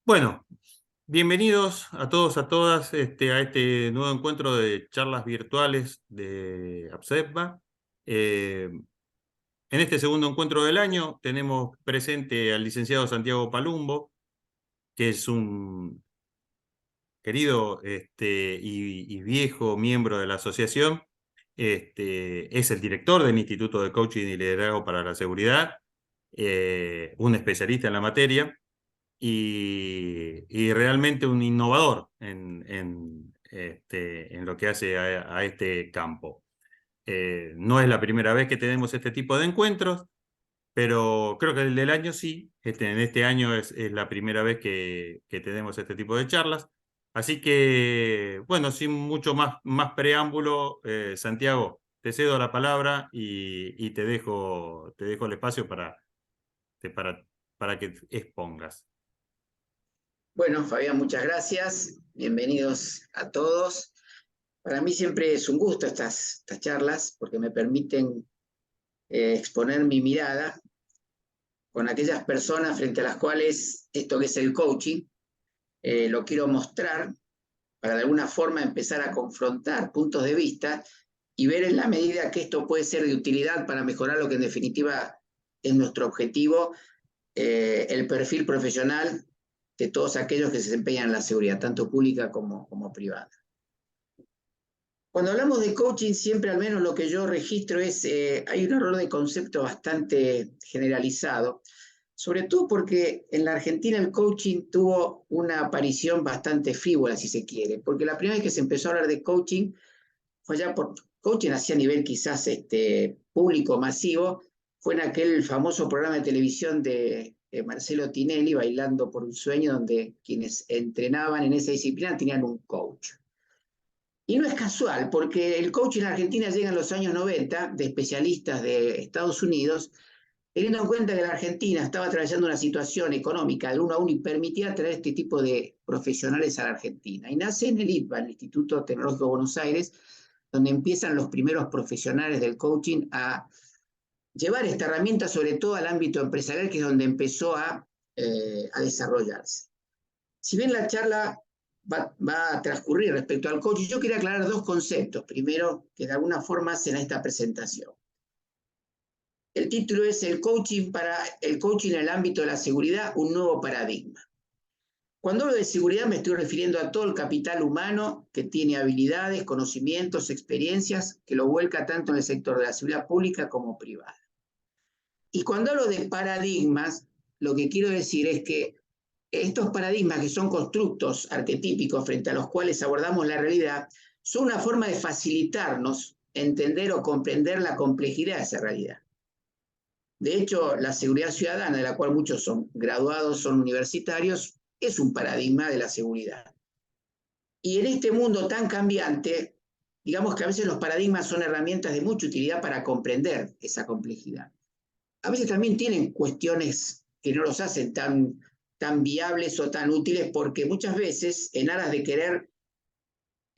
Bueno, bienvenidos a todos, a todas, a este nuevo encuentro de charlas virtuales de APSEPA. En este segundo encuentro del año tenemos presente al licenciado Santiago Palumbo, que es un querido y viejo miembro de la asociación. Es el director del Instituto de Coaching y Liderazgo para la Seguridad, un especialista en la materia. Y realmente un innovador en lo que hace a este campo. No es la primera vez que tenemos este tipo de encuentros, pero creo que el del año sí. En este año es la primera vez que tenemos este tipo de charlas. Así que, bueno, sin mucho más preámbulo, Santiago, te cedo la palabra y te dejo el espacio para, para que expongas. Bueno, Fabián, muchas gracias. Bienvenidos a todos. Para mí siempre es un gusto estas charlas porque me permiten exponer mi mirada con aquellas personas frente a las cuales esto que es el coaching lo quiero mostrar para de alguna forma empezar a confrontar puntos de vista y ver en la medida que esto puede ser de utilidad para mejorar lo que en definitiva es nuestro objetivo, el perfil profesional de todos aquellos que se desempeñan en la seguridad, tanto pública como privada. Cuando hablamos de coaching, siempre al menos lo que yo registro es, hay un error de concepto bastante generalizado, sobre todo porque en la Argentina el coaching tuvo una aparición bastante frívola, si se quiere, porque la primera vez que se empezó a hablar de coaching fue ya por coaching así a nivel quizás público, masivo, fue en aquel famoso programa de televisión de Marcelo Tinelli, Bailando por un Sueño, donde quienes entrenaban en esa disciplina tenían un coach. Y no es casual, porque el coaching en Argentina llega en los años 90 de especialistas de Estados Unidos, teniendo en cuenta que la Argentina estaba atravesando una situación económica de uno a uno y permitía traer este tipo de profesionales a la Argentina. Y nace en el ITBA, el Instituto Tecnológico de Buenos Aires, donde empiezan los primeros profesionales del coaching a llevar esta herramienta sobre todo al ámbito empresarial, que es donde empezó a desarrollarse. Si bien la charla va a transcurrir respecto al coaching, yo quería aclarar dos conceptos. Primero, que de alguna forma hacen a esta presentación. El título es el coaching en el ámbito de la seguridad, un nuevo paradigma. Cuando hablo de seguridad me estoy refiriendo a todo el capital humano que tiene habilidades, conocimientos, experiencias, que lo vuelca tanto en el sector de la seguridad pública como privada. Y cuando hablo de paradigmas, lo que quiero decir es que estos paradigmas, que son constructos arquetípicos frente a los cuales abordamos la realidad, son una forma de facilitarnos entender o comprender la complejidad de esa realidad. De hecho, la seguridad ciudadana, de la cual muchos son graduados, son universitarios, es un paradigma de la seguridad. Y en este mundo tan cambiante, digamos que a veces los paradigmas son herramientas de mucha utilidad para comprender esa complejidad. A veces también tienen cuestiones que no los hacen tan viables o tan útiles, porque muchas veces, en aras de querer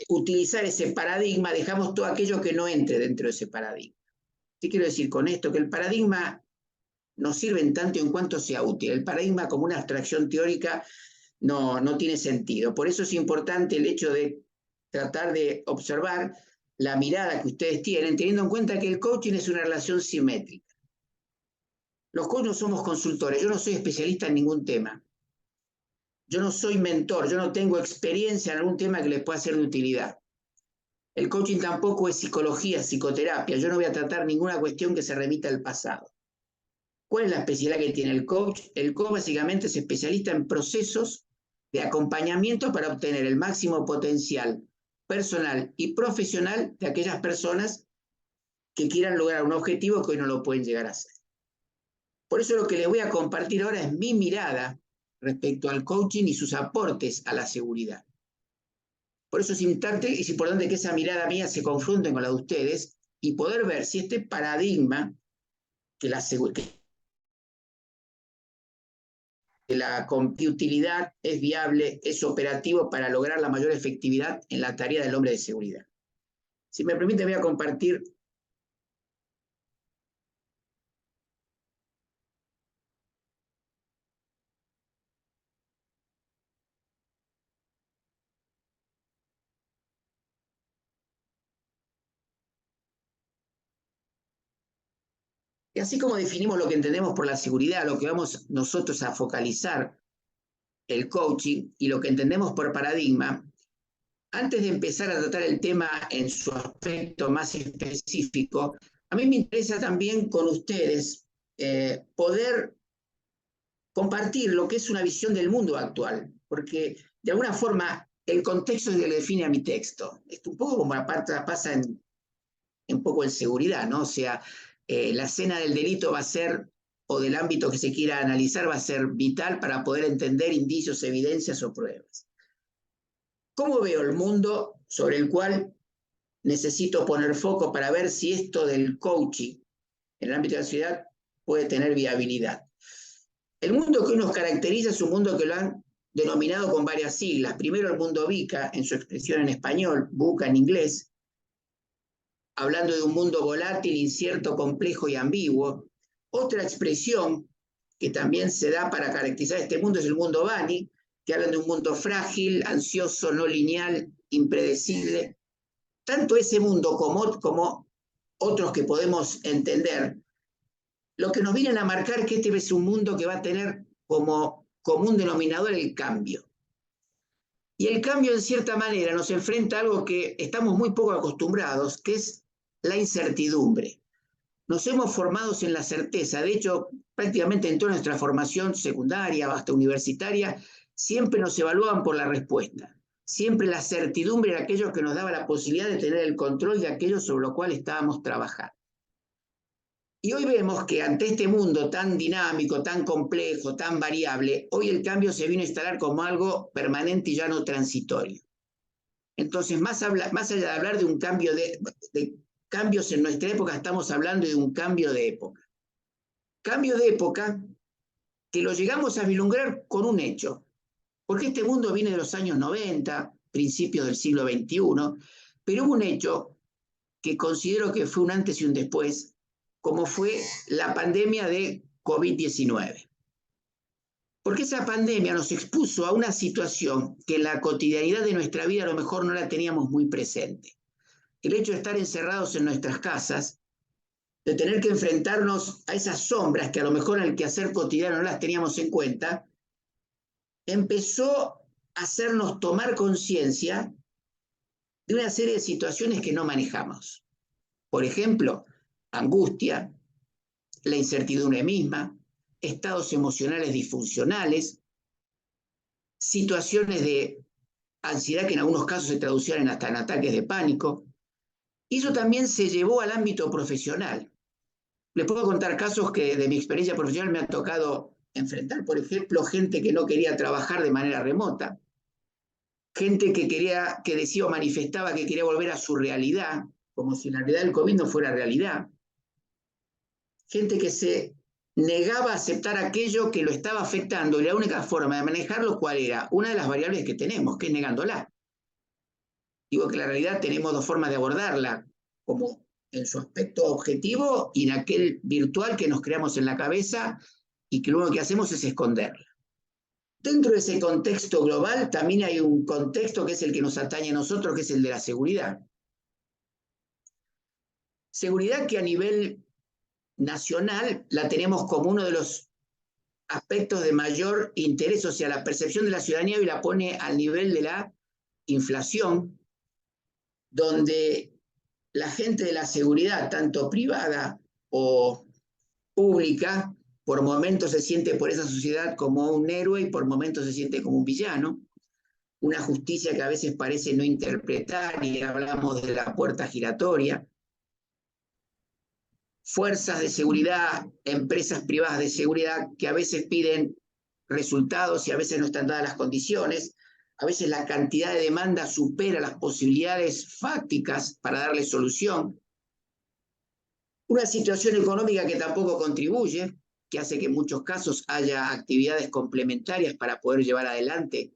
utilizar ese paradigma, dejamos todo aquello que no entre dentro de ese paradigma. ¿Qué quiero decir con esto? Que el paradigma no sirve en tanto en cuanto sea útil. El paradigma como una abstracción teórica no tiene sentido. Por eso es importante el hecho de tratar de observar la mirada que ustedes tienen, teniendo en cuenta que el coaching es una relación simétrica. Los coaches no somos consultores, yo no soy especialista en ningún tema. Yo no soy mentor, yo no tengo experiencia en algún tema que les pueda ser de utilidad. El coaching tampoco es psicología, psicoterapia. Yo no voy a tratar ninguna cuestión que se remita al pasado. ¿Cuál es la especialidad que tiene el coach? El coach básicamente es especialista en procesos de acompañamiento para obtener el máximo potencial personal y profesional de aquellas personas que quieran lograr un objetivo que hoy no lo pueden llegar a hacer. Por eso lo que les voy a compartir ahora es mi mirada respecto al coaching y sus aportes a la seguridad. Por eso es importante que esa mirada mía se confronte con la de ustedes y poder ver si este paradigma que la utilidad es viable, es operativo para lograr la mayor efectividad en la tarea del hombre de seguridad. Si me permite, voy a compartir. Y así como definimos lo que entendemos por la seguridad, lo que vamos nosotros a focalizar, el coaching, y lo que entendemos por paradigma, antes de empezar a tratar el tema en su aspecto más específico, a mí me interesa también con ustedes poder compartir lo que es una visión del mundo actual, porque de alguna forma el contexto es el que define a mi texto. Es un poco como la parte pasa en un poco en seguridad, ¿no? O sea, la escena del delito va a ser, o del ámbito que se quiera analizar, va a ser vital para poder entender indicios, evidencias o pruebas. ¿Cómo veo el mundo sobre el cual necesito poner foco para ver si esto del coaching en el ámbito de la ciudad puede tener viabilidad? El mundo que hoy nos caracteriza es un mundo que lo han denominado con varias siglas. Primero el mundo VUCA, en su expresión en español, VUCA en inglés, hablando de un mundo volátil, incierto, complejo y ambiguo. Otra expresión que también se da para caracterizar este mundo es el mundo Bani, que habla de un mundo frágil, ansioso, no lineal, impredecible. Tanto ese mundo como otros que podemos entender, lo que nos vienen a marcar que este es un mundo que va a tener como común denominador el cambio. Y el cambio, en cierta manera, nos enfrenta a algo que estamos muy poco acostumbrados, que es la incertidumbre. Nos hemos formado en la certeza. De hecho, prácticamente en toda nuestra formación secundaria, hasta universitaria, siempre nos evaluaban por la respuesta. Siempre la certidumbre era aquello que nos daba la posibilidad de tener el control de aquello sobre lo cual estábamos trabajando. Y hoy vemos que ante este mundo tan dinámico, tan complejo, tan variable, hoy el cambio se vino a instalar como algo permanente y ya no transitorio. Entonces, más allá de hablar de un cambio de cambios en nuestra época, estamos hablando de un cambio de época. Cambio de época que lo llegamos a vislumbrar con un hecho, porque este mundo viene de los años 90, principios del siglo XXI, pero hubo un hecho que considero que fue un antes y un después, como fue la pandemia de COVID-19. Porque esa pandemia nos expuso a una situación que en la cotidianidad de nuestra vida a lo mejor no la teníamos muy presente. El hecho de estar encerrados en nuestras casas, de tener que enfrentarnos a esas sombras que a lo mejor en el quehacer cotidiano no las teníamos en cuenta, empezó a hacernos tomar conciencia de una serie de situaciones que no manejamos. Por ejemplo, angustia, la incertidumbre misma, estados emocionales disfuncionales, situaciones de ansiedad que en algunos casos se traducían hasta en ataques de pánico. Y eso también se llevó al ámbito profesional. Les puedo contar casos que de mi experiencia profesional me ha tocado enfrentar, por ejemplo, gente que no quería trabajar de manera remota, gente que decía o manifestaba que quería volver a su realidad, como si la realidad del COVID no fuera realidad, gente que se negaba a aceptar aquello que lo estaba afectando y la única forma de manejarlo, ¿cuál era? Una de las variables que tenemos, que es negándola. Digo que la realidad tenemos dos formas de abordarla, como en su aspecto objetivo y en aquel virtual que nos creamos en la cabeza y que lo único que hacemos es esconderla. Dentro de ese contexto global también hay un contexto que es el que nos atañe a nosotros, que es el de la seguridad. Seguridad que a nivel nacional la tenemos como uno de los aspectos de mayor interés, o sea, la percepción de la ciudadanía hoy la pone al nivel de la inflación, donde la gente de la seguridad, tanto privada o pública, por momentos se siente por esa sociedad como un héroe y por momentos se siente como un villano. Una justicia que a veces parece no interpretar y hablamos de la puerta giratoria. Fuerzas de seguridad, empresas privadas de seguridad que a veces piden resultados y a veces no están dadas las condiciones. A veces la cantidad de demanda supera las posibilidades fácticas para darle solución. Una situación económica que tampoco contribuye, que hace que en muchos casos haya actividades complementarias para poder llevar adelante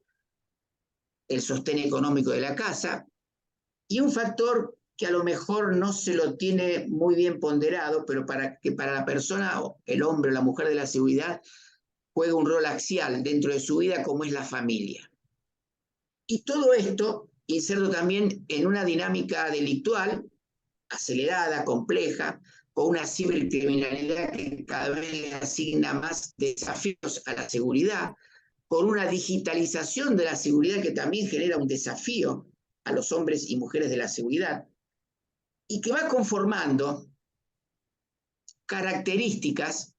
el sostén económico de la casa, y un factor que a lo mejor no se lo tiene muy bien ponderado, pero que para la persona, el hombre o la mujer de la seguridad, juega un rol axial dentro de su vida como es la familia. Y todo esto inserto también en una dinámica delictual acelerada, compleja, con una cibercriminalidad que cada vez le asigna más desafíos a la seguridad, con una digitalización de la seguridad que también genera un desafío a los hombres y mujeres de la seguridad, y que va conformando características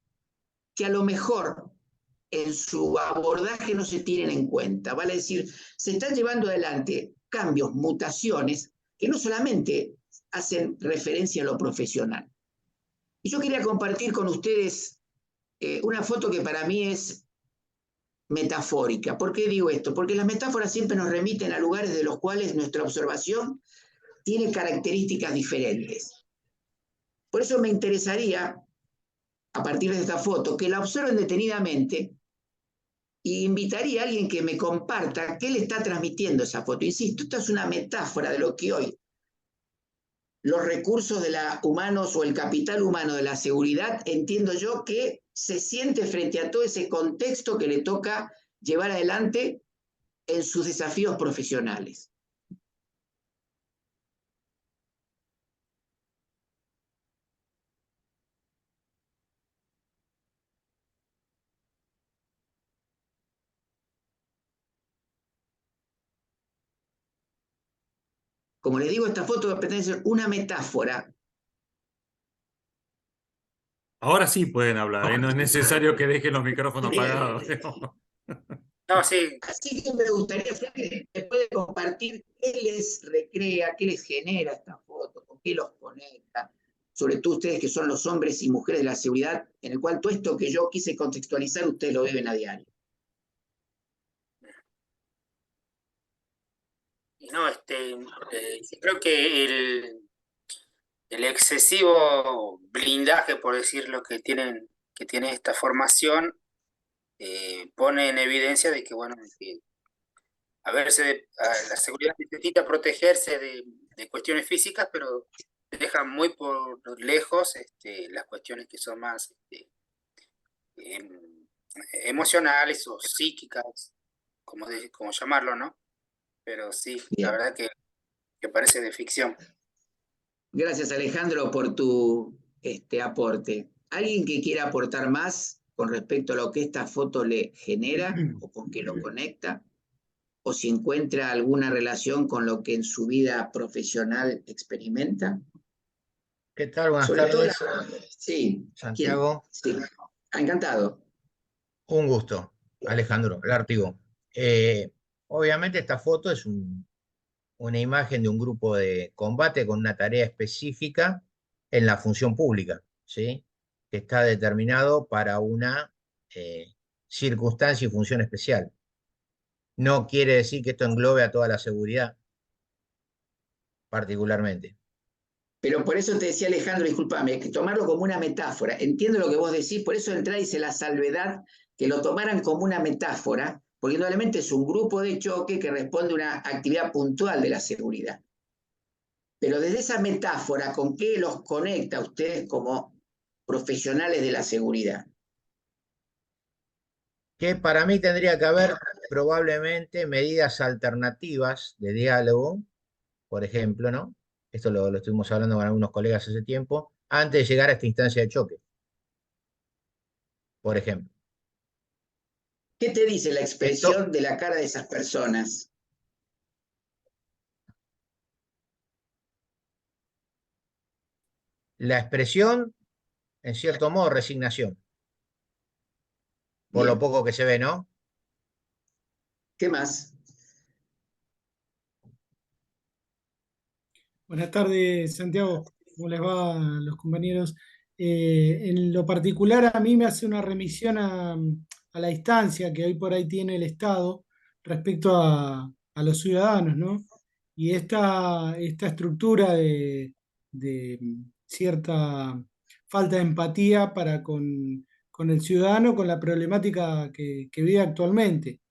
que a lo mejor en su abordaje no se tienen en cuenta. Vale decir, se están llevando adelante cambios, mutaciones, que no solamente hacen referencia a lo profesional. Y yo quería compartir con ustedes una foto que para mí es metafórica. ¿Por qué digo esto? Porque las metáforas siempre nos remiten a lugares de los cuales nuestra observación tiene características diferentes. Por eso me interesaría, a partir de esta foto, que la observen detenidamente y invitaría a alguien que me comparta qué le está transmitiendo esa foto. Insisto, esta es una metáfora de lo que hoy los recursos de la humanos o el capital humano de la seguridad, entiendo yo que se siente frente a todo ese contexto que le toca llevar adelante en sus desafíos profesionales. Como les digo, esta foto pretende ser una metáfora. Ahora sí pueden hablar, ¿eh? No es necesario que dejen los micrófonos apagados. No, sí, Así que me gustaría saber que me puede compartir qué les recrea, qué les genera esta foto, con qué los conecta, sobre todo ustedes que son los hombres y mujeres de la seguridad, en el cual todo esto que yo quise contextualizar, ustedes lo viven a diario. y no, yo creo que el excesivo blindaje, por decirlo, que tiene esta formación, pone en evidencia de que, bueno, que la seguridad necesita protegerse de cuestiones físicas, pero deja muy por lejos las cuestiones que son más em, emocionales o psíquicas, como llamarlo, ¿no? Pero sí, la Bien. verdad que parece de ficción. Gracias, Alejandro, por tu aporte. ¿Alguien que quiera aportar más con respecto a lo que esta foto le genera o con qué lo conecta? ¿O si encuentra alguna relación con lo que en su vida profesional experimenta? ¿Qué tal? Buenas Sobre todo, tardes, sí, ¿quién? Santiago. Sí, encantado. Un gusto, Alejandro Lártigo. Eh, Obviamente esta foto es una imagen de un grupo de combate con una tarea específica en la función pública, ¿sí? Que está determinado para una eh, circunstancia y función especial. No quiere decir que esto englobe a toda la seguridad, particularmente. Pero por eso te decía Alejandro, discúlpame, que tomarlo como una metáfora. Entiendo lo que vos decís, por eso entra y dice la salvedad, que lo tomaran como una metáfora, porque indudablemente es un grupo de choque que responde a una actividad puntual de la seguridad. Pero desde esa metáfora, ¿con qué los conecta a ustedes como profesionales de la seguridad? Que para mí tendría que haber probablemente medidas alternativas de diálogo, por ejemplo, ¿no? Esto lo estuvimos hablando con algunos colegas hace tiempo, antes de llegar a esta instancia de choque, por ejemplo. ¿Qué te dice la Esto, expresión de la cara de esas personas? la expresión, en cierto modo, resignación, por lo Bien, poco que se ve, ¿no? ¿qué más? Buenas tardes, Santiago. ¿Cómo les va a los compañeros? En lo particular, a mí me hace una remisión a la distancia que hoy por ahí tiene el Estado respecto a los ciudadanos, ¿no? Y esta estructura de cierta falta de empatía para con el ciudadano, con la problemática que vive actualmente,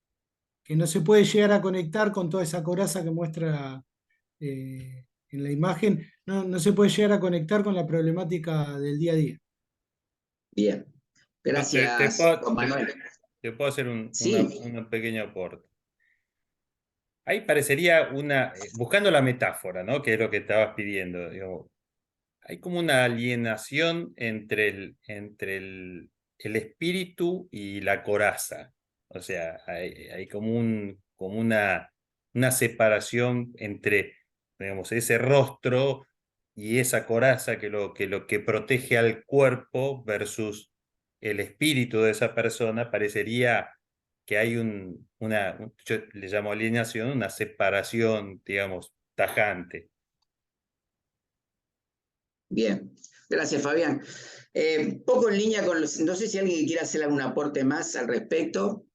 que no se puede llegar a conectar con toda esa coraza que muestra en la imagen, no se puede llegar a conectar con la problemática del día a día. Bien, No, gracias, Juan Manuel. te puedo hacer Sí, un pequeño aporte. Ahí parecería buscando la metáfora, ¿no? Que es lo que estabas pidiendo. Digo, hay como una alienación entre el espíritu y la coraza. O sea, hay como una separación entre, digamos, ese rostro y esa coraza que protege al cuerpo versus el espíritu de esa persona. Parecería que hay yo le llamo alienación, una separación, digamos, tajante. Bien, gracias Fabián. Poco en línea con los, no sé si alguien quiere hacer algún aporte más al respecto.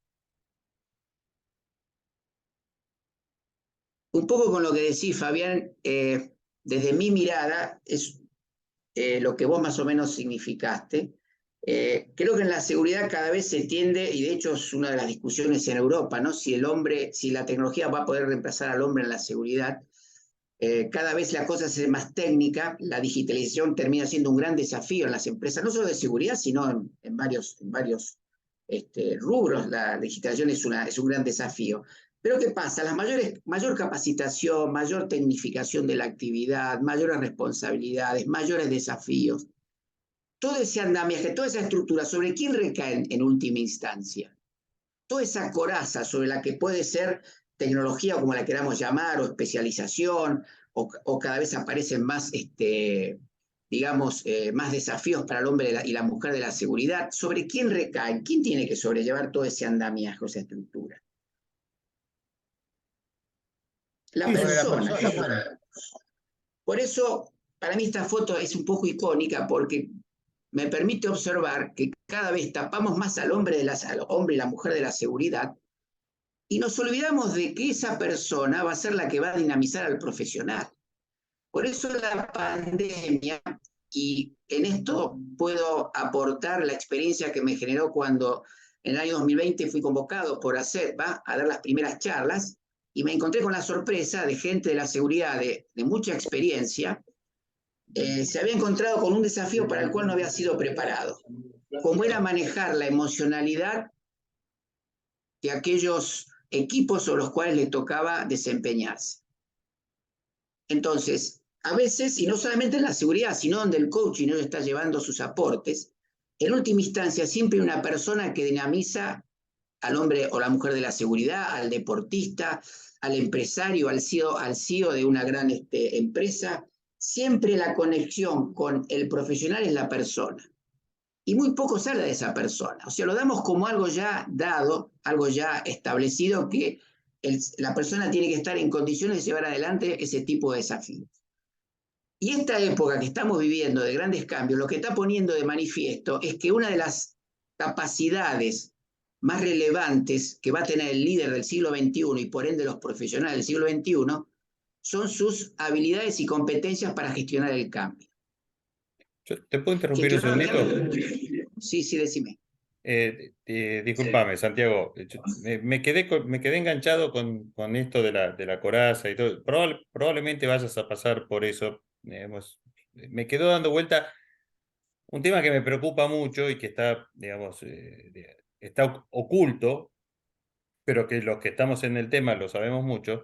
Un poco con lo que decís, Fabián, desde mi mirada, es lo que vos más o menos significaste. Creo que en la seguridad cada vez se tiende, y de hecho es una de las discusiones en Europa, ¿no? Si la tecnología va a poder reemplazar al hombre en la seguridad. Cada vez la cosa se hace más técnica, la digitalización termina siendo un gran desafío en las empresas, no solo de seguridad, sino en varios rubros. La digitalización es un gran desafío. Pero ¿qué pasa? Mayor capacitación, mayor tecnificación de la actividad, mayores responsabilidades, mayores desafíos. Todo ese andamiaje, toda esa estructura, ¿sobre quién recae en última instancia? Toda esa coraza sobre la que puede ser tecnología, como la queramos llamar, o especialización, o cada vez aparecen más, digamos, más desafíos para el hombre y la mujer de la seguridad. ¿Sobre quién recae? ¿Quién tiene que sobrellevar todo ese andamiaje, esa estructura? La Sí, Sobre la persona. persona. Por eso, para mí esta foto es un poco icónica porque me permite observar que cada vez tapamos más al hombre y la mujer de la seguridad y nos olvidamos de que esa persona va a ser la que va a dinamizar al profesional. Por eso la pandemia, y en esto puedo aportar la experiencia que me generó cuando en el año 2020 fui convocado por ACEPA a dar las primeras charlas, y me encontré con la sorpresa de gente de la seguridad de mucha experiencia. Se había encontrado con un desafío para el cual no había sido preparado, como era manejar la emocionalidad de aquellos equipos sobre los cuales le tocaba desempeñarse. Entonces, a veces, y no solamente en la seguridad, sino donde el coaching no está llevando sus aportes, en última instancia siempre hay una persona que dinamiza al hombre o la mujer de la seguridad, al deportista, al empresario, al CEO de una gran empresa. Siempre la conexión con el profesional es la persona. Y muy poco se habla de esa persona. O sea, lo damos como algo ya dado, algo ya establecido, que la persona tiene que estar en condiciones de llevar adelante ese tipo de desafíos. Y esta época que estamos viviendo de grandes cambios, lo que está poniendo de manifiesto es que una de las capacidades más relevantes que va a tener el líder del siglo XXI y por ende los profesionales del siglo XXI son sus habilidades y competencias para gestionar el cambio. ¿Te puedo interrumpir un segundito? Sí, decime. Discúlpame, Santiago. Me quedé enganchado con esto de la coraza y todo. Probablemente vayas a pasar por eso. Me quedó dando vuelta un tema que me preocupa mucho y que está, digamos, está oculto, pero que los que estamos en el tema lo sabemos mucho,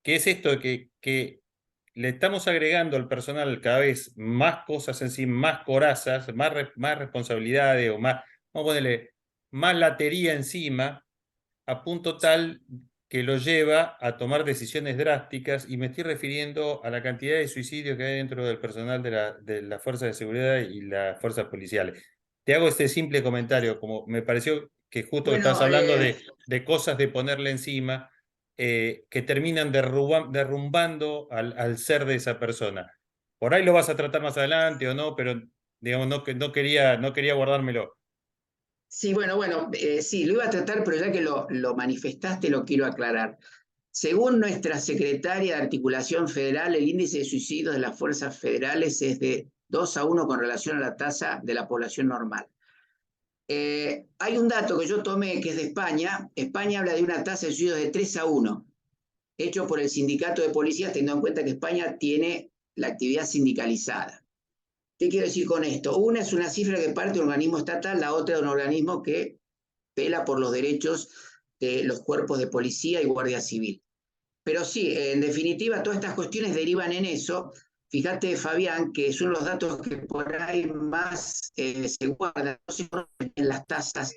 que es esto de que le estamos agregando al personal cada vez más cosas en sí, más corazas, más responsabilidades o más, vamos a ponerle, más latería encima, a punto tal que lo lleva a tomar decisiones drásticas, y me estoy refiriendo a la cantidad de suicidios que hay dentro del personal de la fuerza de seguridad y las fuerzas policiales. Te hago este simple comentario, como me pareció que justo estás hablando de cosas de ponerle encima, que terminan derrumbando al ser de esa persona. Por ahí lo vas a tratar más adelante o no, pero digamos, no quería guardármelo. Sí, bueno, sí, lo iba a tratar, pero ya que lo manifestaste, lo quiero aclarar. Según nuestra secretaria de Articulación Federal, el índice de suicidios de las fuerzas federales es de 2-1 con relación a la tasa de la población normal. Hay un dato que yo tomé que es de España. España habla de una tasa de suicidios de 3-1, hecho por el sindicato de policías, teniendo en cuenta que España tiene la actividad sindicalizada. ¿Qué quiero decir con esto? Una es una cifra que parte de un organismo estatal, la otra de un organismo que vela por los derechos de los cuerpos de policía y guardia civil. Pero sí, en definitiva, todas estas cuestiones derivan en eso. fíjate, Fabián, que son los datos que por ahí más se guardan, no se conocen las tasas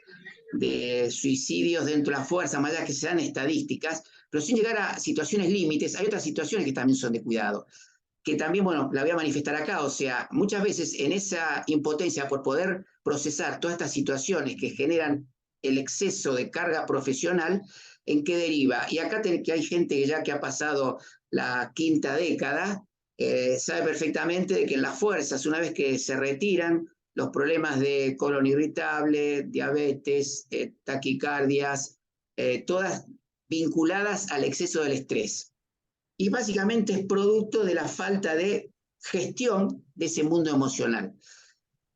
de suicidios dentro de la fuerza, más allá que se dan estadísticas, pero sin llegar a situaciones límites, hay otras situaciones que también son de cuidado, que también, bueno, la voy a manifestar acá, o sea, muchas veces en esa impotencia por poder procesar todas estas situaciones que generan el exceso de carga profesional, ¿en qué deriva? Y acá que hay gente que ya que ha pasado la quinta década, sabe perfectamente de que en las fuerzas, una vez que se retiran, los problemas de colon irritable, diabetes, taquicardias, todas vinculadas al exceso del estrés. Y básicamente es producto de la falta de gestión de ese mundo emocional.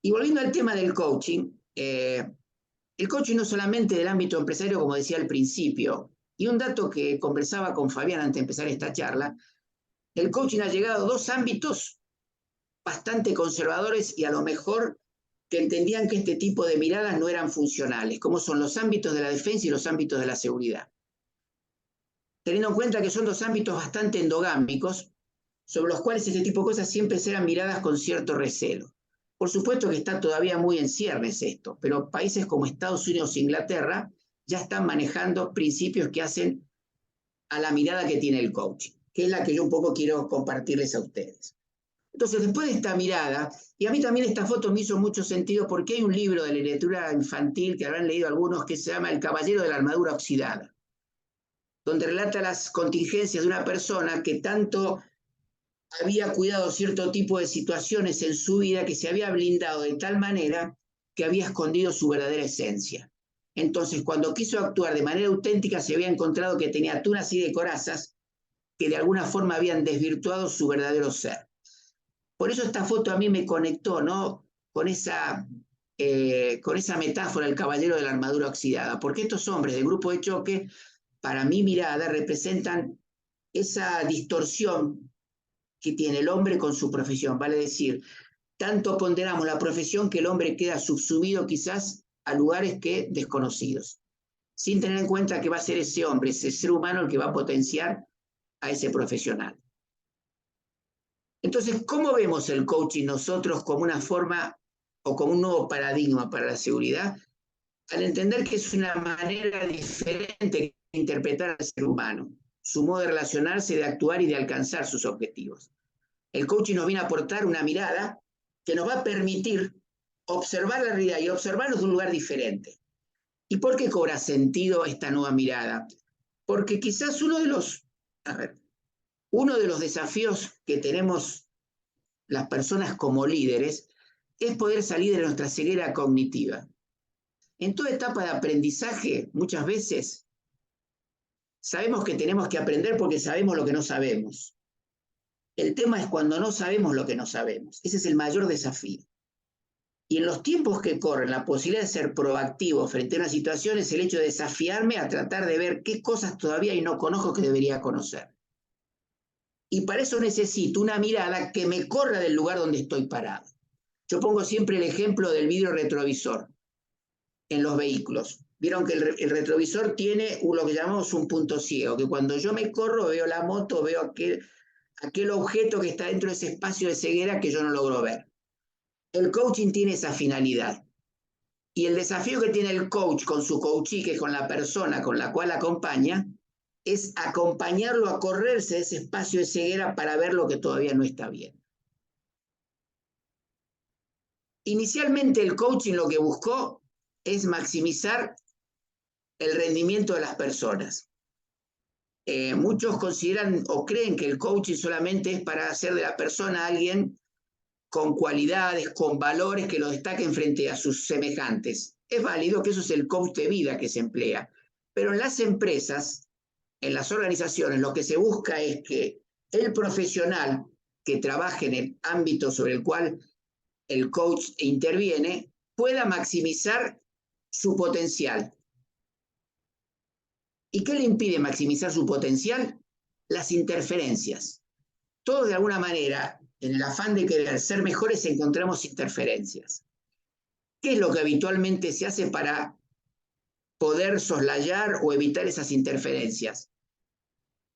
Y volviendo al tema del coaching, el coaching no solamente del ámbito empresario, como decía al principio, y un dato que conversaba con Fabián antes de empezar esta charla, el coaching ha llegado a dos ámbitos bastante conservadores y a lo mejor que entendían que este tipo de miradas no eran funcionales, como son los ámbitos de la defensa y los ámbitos de la seguridad. Teniendo en cuenta que son dos ámbitos bastante endogámicos, sobre los cuales este tipo de cosas siempre serán miradas con cierto recelo. Por supuesto que está todavía muy en ciernes esto, pero países como Estados Unidos e Inglaterra ya están manejando principios que hacen a la mirada que tiene el coaching, que es la que yo un poco quiero compartirles a ustedes. Entonces, después de esta mirada, y a mí también esta foto me hizo mucho sentido porque hay un libro de literatura infantil que habrán leído algunos que se llama El Caballero de la Armadura Oxidada, donde relata las contingencias de una persona que tanto había cuidado cierto tipo de situaciones en su vida que se había blindado de tal manera que había escondido su verdadera esencia. Entonces, cuando quiso actuar de manera auténtica, se había encontrado que tenía tunas y de corazas que de alguna forma habían desvirtuado su verdadero ser. Por eso esta foto a mí me conectó, ¿no? Con esa metáfora, el caballero de la armadura oxidada, porque estos hombres del grupo de choque, para mi mirada, representan esa distorsión que tiene el hombre con su profesión, vale decir, tanto ponderamos la profesión que el hombre queda subsumido quizás a lugares que desconocidos, sin tener en cuenta que va a ser ese hombre, ese ser humano el que va a potenciar a ese profesional. Entonces, ¿cómo vemos el coaching nosotros como una forma o como un nuevo paradigma para la seguridad? Al entender que es una manera diferente de interpretar al ser humano, su modo de relacionarse, de actuar y de alcanzar sus objetivos. El coaching nos viene a aportar una mirada que nos va a permitir observar la realidad y observarnos de un lugar diferente. ¿Y por qué cobra sentido esta nueva mirada? Porque quizás uno de los desafíos que tenemos las personas como líderes es poder salir de nuestra ceguera cognitiva. En toda etapa de aprendizaje, muchas veces sabemos que tenemos que aprender porque sabemos lo que no sabemos. El tema es cuando no sabemos lo que no sabemos. Ese es el mayor desafío. Y en los tiempos que corren, la posibilidad de ser proactivo frente a una situación es el hecho de desafiarme a tratar de ver qué cosas todavía no conozco que debería conocer. Y para eso necesito una mirada que me corra del lugar donde estoy parado. Yo pongo siempre el ejemplo del vidrio retrovisor en los vehículos. Vieron que el retrovisor tiene lo que llamamos un punto ciego, que cuando yo me corro veo la moto, veo aquel objeto que está dentro de ese espacio de ceguera que yo no logro ver. El coaching tiene esa finalidad. Y el desafío que tiene el coach con su coachee, que es con la persona con la cual acompaña, es acompañarlo a correrse de ese espacio de ceguera para ver lo que todavía no está bien. Inicialmente el coaching lo que buscó es maximizar el rendimiento de las personas. Muchos consideran o creen que el coaching solamente es para hacer de la persona alguien con cualidades, con valores que lo destaquen frente a sus semejantes. Es válido que eso es el coach de vida que se emplea, pero en las empresas, en las organizaciones, lo que se busca es que el profesional que trabaje en el ámbito sobre el cual el coach interviene pueda maximizar su potencial. ¿Y qué le impide maximizar su potencial? Las interferencias. Todos de alguna manera, en el afán de querer ser mejores, encontramos interferencias. ¿Qué es lo que habitualmente se hace para poder soslayar o evitar esas interferencias?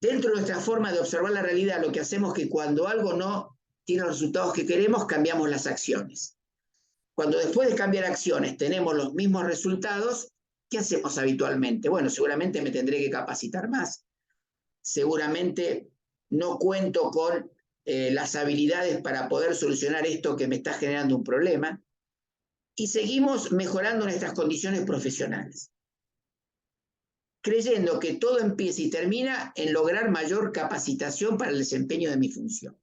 Dentro de nuestra forma de observar la realidad, lo que hacemos es que cuando algo no tiene los resultados que queremos, cambiamos las acciones. Cuando después de cambiar acciones tenemos los mismos resultados, ¿qué hacemos habitualmente? Bueno, seguramente me tendré que capacitar más. Seguramente no cuento con las habilidades para poder solucionar esto que me está generando un problema. Y seguimos mejorando nuestras condiciones profesionales, creyendo que todo empieza y termina en lograr mayor capacitación para el desempeño de mi función.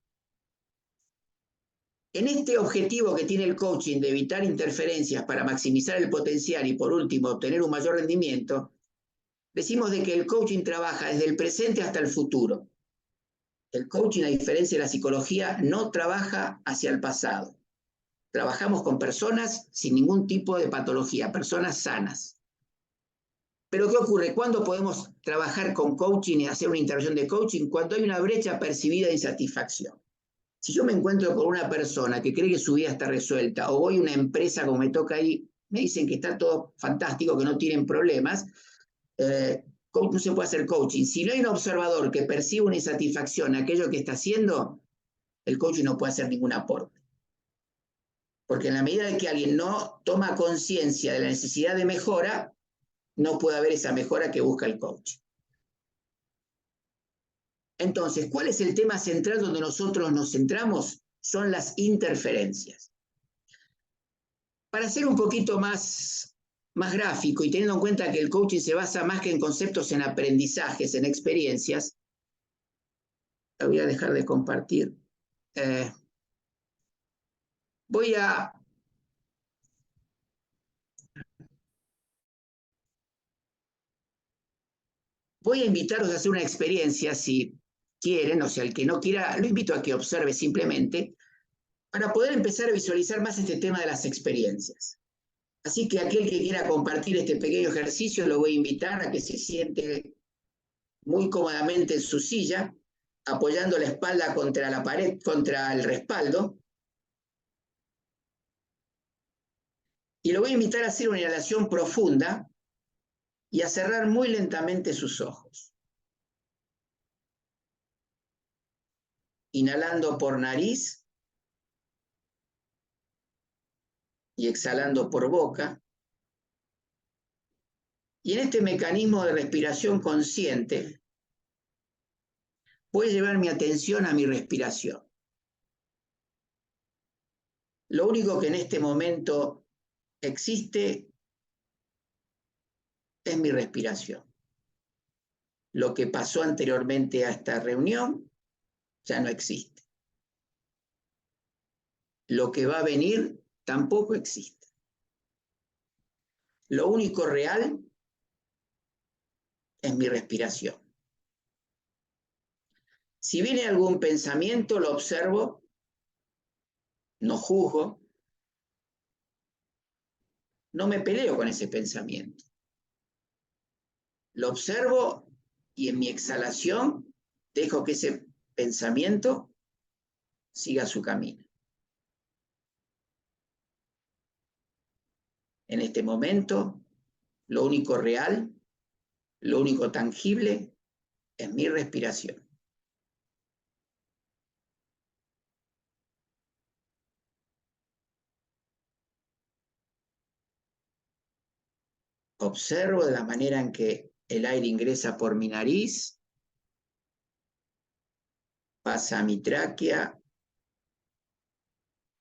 En este objetivo que tiene el coaching de evitar interferencias para maximizar el potencial y por último obtener un mayor rendimiento, decimos de que el coaching trabaja desde el presente hasta el futuro. El coaching, a diferencia de la psicología, no trabaja hacia el pasado. Trabajamos con personas sin ningún tipo de patología, personas sanas. Pero ¿qué ocurre? ¿Cuándo podemos trabajar con coaching y hacer una intervención de coaching? Cuando hay una brecha percibida de insatisfacción. Si yo me encuentro con una persona que cree que su vida está resuelta, o voy a una empresa como me toca ahí, me dicen que está todo fantástico, que no tienen problemas, no se puede hacer coaching. Si no hay un observador que percibe una insatisfacción en aquello que está haciendo, el coaching no puede hacer ningún aporte. Porque en la medida de que alguien no toma conciencia de la necesidad de mejora, no puede haber esa mejora que busca el coaching. Entonces, ¿cuál es el tema central donde nosotros nos centramos? Son las interferencias. Para ser un poquito más gráfico y teniendo en cuenta que el coaching se basa más que en conceptos, en aprendizajes, en experiencias, la voy a dejar de compartir. Voy a invitarlos a hacer una experiencia, si quieren, o sea, el que no quiera, lo invito a que observe simplemente, para poder empezar a visualizar más este tema de las experiencias. Así que aquel que quiera compartir este pequeño ejercicio, lo voy a invitar a que se siente muy cómodamente en su silla, apoyando la espalda contra la pared, contra el respaldo. Y lo voy a invitar a hacer una inhalación profunda y a cerrar muy lentamente sus ojos. Inhalando por nariz y exhalando por boca. Y en este mecanismo de respiración consciente, voy a llevar mi atención a mi respiración. Lo único que en este momento existe es mi respiración. Lo que pasó anteriormente a esta reunión ya no existe. Lo que va a venir tampoco existe. Lo único real es mi respiración. Si viene algún pensamiento, lo observo, no juzgo, no me peleo con ese pensamiento. Lo observo y en mi exhalación dejo que ese pensamiento siga su camino. En este momento, lo único real, lo único tangible es mi respiración. Observo de la manera en que el aire ingresa por mi nariz, pasa a mi tráquea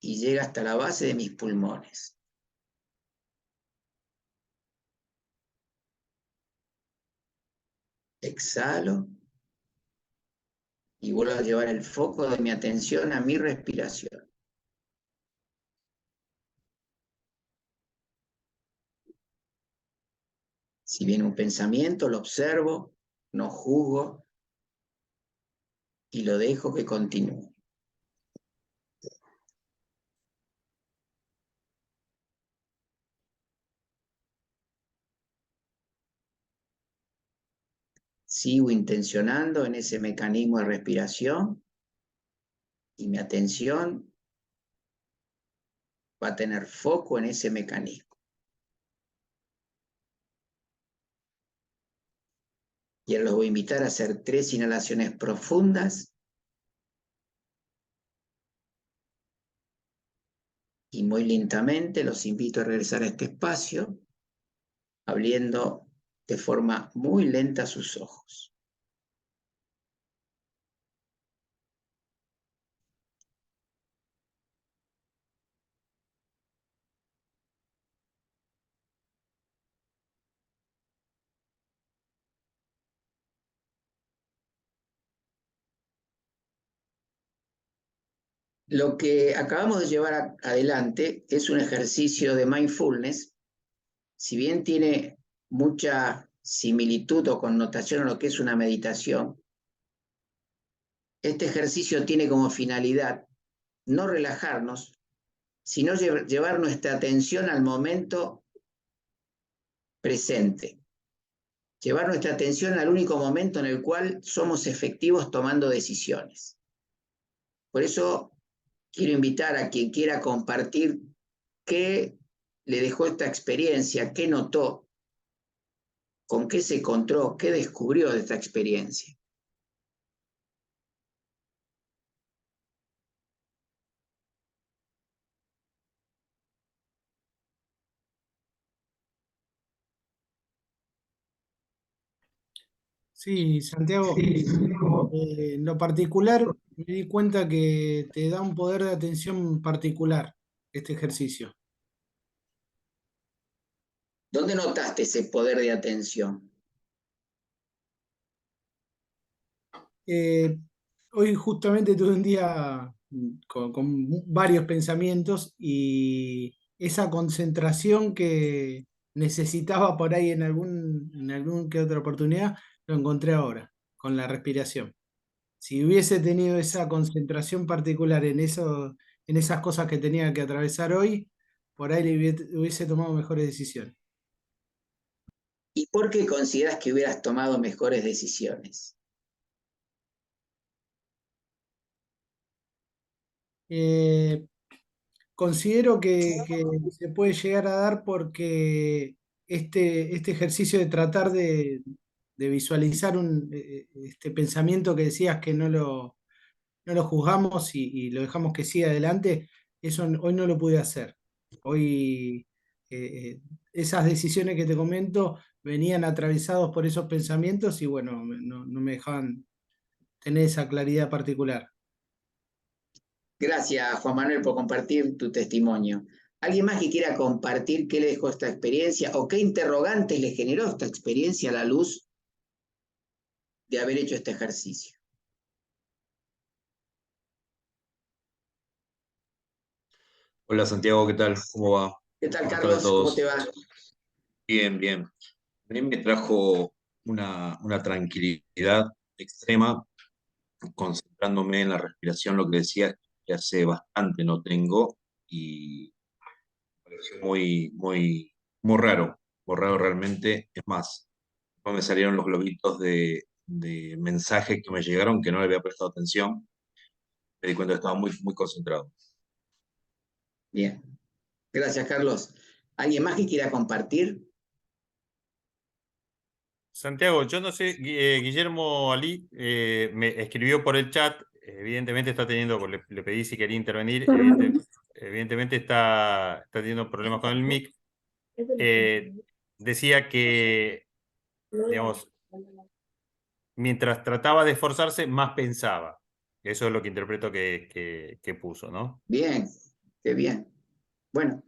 y llega hasta la base de mis pulmones. Exhalo y vuelvo a llevar el foco de mi atención a mi respiración. Si viene un pensamiento, lo observo, no juzgo y lo dejo que continúe. Sigo intencionando en ese mecanismo de respiración y mi atención va a tener foco en ese mecanismo. Y ahora los voy a invitar a hacer 3 inhalaciones profundas muy lentamente los invito a regresar a este espacio, abriendo de forma muy lenta sus ojos. Lo que acabamos de llevar adelante es un ejercicio de mindfulness. Si bien tiene mucha similitud o connotación a lo que es una meditación, este ejercicio tiene como finalidad no relajarnos, sino llevar nuestra atención al momento presente, llevar nuestra atención al único momento en el cual somos efectivos tomando decisiones. Por eso quiero invitar a quien quiera compartir qué le dejó esta experiencia, qué notó, con qué se encontró, qué descubrió de esta experiencia. Sí, Santiago, en lo particular me di cuenta que te da un poder de atención particular este ejercicio. ¿Dónde notaste ese poder de atención? Hoy justamente tuve un día con varios pensamientos y esa concentración que necesitaba por ahí en algún que otra oportunidad, lo encontré ahora, con la respiración. Si hubiese tenido esa concentración particular en esas cosas que tenía que atravesar hoy, por ahí hubiese tomado mejores decisiones. ¿Y por qué consideras que hubieras tomado mejores decisiones? Eh, Considero que se puede llegar a dar porque este ejercicio de tratar de visualizar este pensamiento que decías que no lo juzgamos y lo dejamos que siga adelante, eso hoy no lo pude hacer. Hoy esas decisiones que te comento venían atravesados por esos pensamientos y bueno, no me dejaban tener esa claridad particular. Gracias, Juan Manuel, por compartir tu testimonio. ¿Alguien más que quiera compartir qué le dejó esta experiencia o qué interrogantes le generó esta experiencia a la luz de haber hecho este ejercicio? Hola Santiago, ¿qué tal? ¿Cómo va? ¿Qué tal, Buenas tardes a Carlos? ¿Cómo te todos. va? Bien, bien. A mí me trajo una tranquilidad extrema, concentrándome en la respiración, lo que decía que hace bastante no tengo y me pareció muy raro realmente. Es más, después me salieron los globitos de mensajes que me llegaron que no le había prestado atención. Me di cuenta que estaba muy concentrado. Bien. Gracias, Carlos. ¿Alguien más que quiera compartir? Santiago, yo no sé, Guillermo Ali me escribió por el chat, evidentemente está teniendo, le pedí si quería intervenir, evidentemente está teniendo problemas con el mic. Decía que, digamos, mientras trataba de esforzarse, más pensaba. Eso es lo que interpreto que puso, ¿no? Bien, qué bien. Bueno,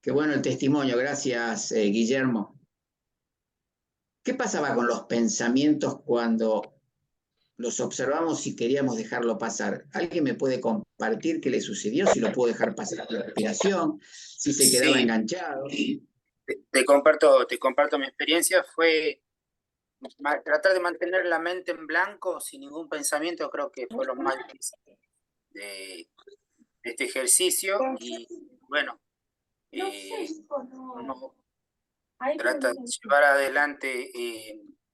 qué bueno el testimonio. Gracias, Guillermo. ¿Qué pasaba con los pensamientos cuando los observamos y queríamos dejarlo pasar? ¿Alguien me puede compartir qué le sucedió? Si lo pudo dejar pasar la respiración, si se quedaba Sí, enganchado. te comparto mi experiencia. Fue tratar de mantener la mente en blanco sin ningún pensamiento, creo que fue lo más difícil de este ejercicio. Y bueno, uno trata de llevar adelante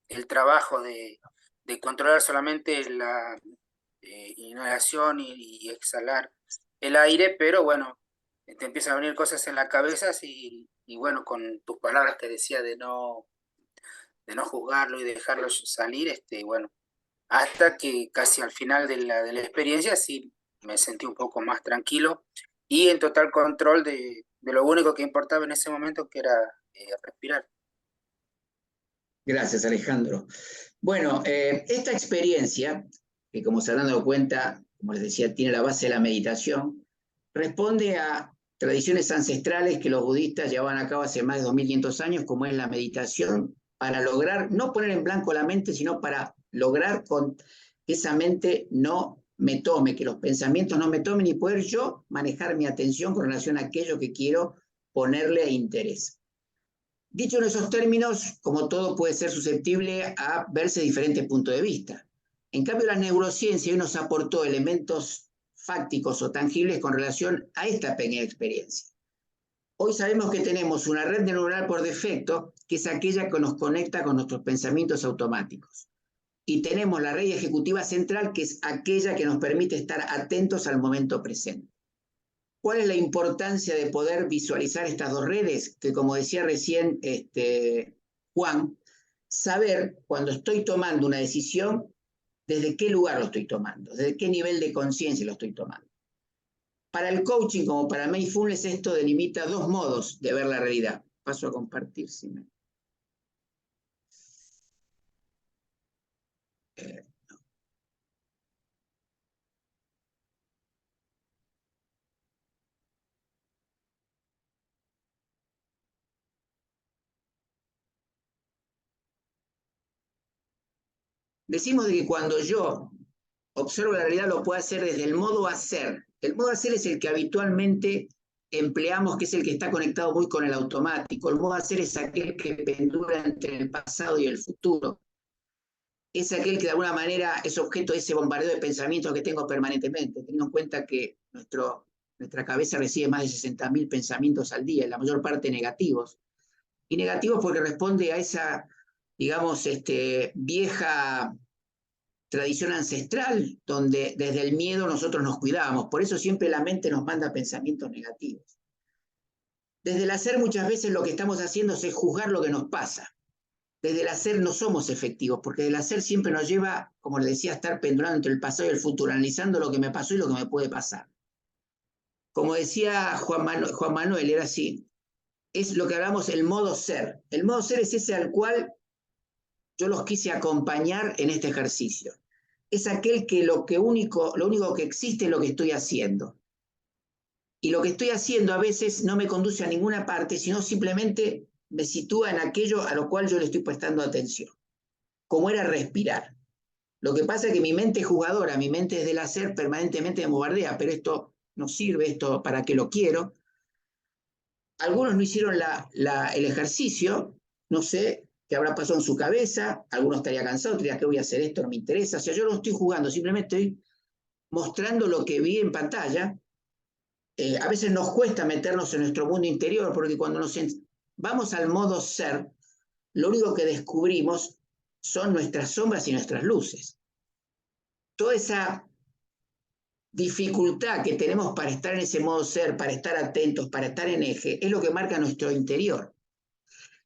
el trabajo de controlar solamente la inhalación y exhalar el aire, pero bueno, te empiezan a venir cosas en la cabeza y bueno, con tus palabras que decía de no juzgarlo y dejarlo salir, bueno, hasta que casi al final de la experiencia sí me sentí un poco más tranquilo y en total control de lo único que importaba en ese momento, que era respirar. Gracias, Alejandro. Bueno, esta experiencia, que como se habrán dado cuenta, como les decía, tiene la base de la meditación, responde a tradiciones ancestrales que los budistas llevaban a cabo hace más de 2500 años, como es la meditación, para lograr no poner en blanco la mente, sino para lograr que esa mente no me tome, que los pensamientos no me tomen y poder yo manejar mi atención con relación a aquello que quiero ponerle interés. Dicho en esos términos, como todo puede ser susceptible a verse de diferentes puntos de vista. En cambio, la neurociencia hoy nos aportó elementos fácticos o tangibles con relación a esta pequeña experiencia. Hoy sabemos que tenemos una red neuronal por defecto, que es aquella que nos conecta con nuestros pensamientos automáticos. Y tenemos la red ejecutiva central, que es aquella que nos permite estar atentos al momento presente. ¿Cuál es la importancia de poder visualizar estas dos redes? Que como decía recién Juan, saber cuando estoy tomando una decisión, desde qué lugar lo estoy tomando, desde qué nivel de conciencia lo estoy tomando. Para el coaching, como para Mindfulness, esto delimita dos modos de ver la realidad. Paso a compartir, si me... Decimos de que cuando yo observo la realidad lo puedo hacer desde el modo hacer. El modo hacer es el que habitualmente empleamos, que es el que está conectado muy con el automático. El modo hacer es aquel que pendula entre el pasado y el futuro. Es aquel que de alguna manera es objeto de ese bombardeo de pensamientos que tengo permanentemente, teniendo en cuenta que nuestra cabeza recibe más de 60.000 pensamientos al día, la mayor parte negativos. Y negativos porque responde a esa, digamos, vieja tradición ancestral, donde desde el miedo nosotros nos cuidábamos. Por eso siempre la mente nos manda pensamientos negativos. Desde el hacer muchas veces lo que estamos haciendo es juzgar lo que nos pasa. Desde el hacer no somos efectivos, porque del hacer siempre nos lleva, como les decía, a estar pendulando entre el pasado y el futuro, analizando lo que me pasó y lo que me puede pasar. Como decía Juan Manuel, era así. Es lo que hablamos el modo ser. El modo ser es ese al cual yo los quise acompañar en este ejercicio. Es aquel que lo único que existe es lo que estoy haciendo. Y lo que estoy haciendo a veces no me conduce a ninguna parte, sino simplemente me sitúa en aquello a lo cual yo le estoy prestando atención, como era respirar. Lo que pasa es que mi mente es jugadora, mi mente desde el hacer permanentemente me bombardea, pero esto no sirve, esto para qué lo quiero. Algunos no hicieron el ejercicio, no sé qué habrá pasado en su cabeza, algunos estarían cansados, dirían, ¿qué voy a hacer esto? No me interesa. O sea, yo no estoy jugando, simplemente estoy mostrando lo que vi en pantalla. A veces nos cuesta meternos en nuestro mundo interior, porque cuando vamos al modo ser, lo único que descubrimos son nuestras sombras y nuestras luces. Toda esa dificultad que tenemos para estar en ese modo ser, para estar atentos, para estar en eje, es lo que marca nuestro interior.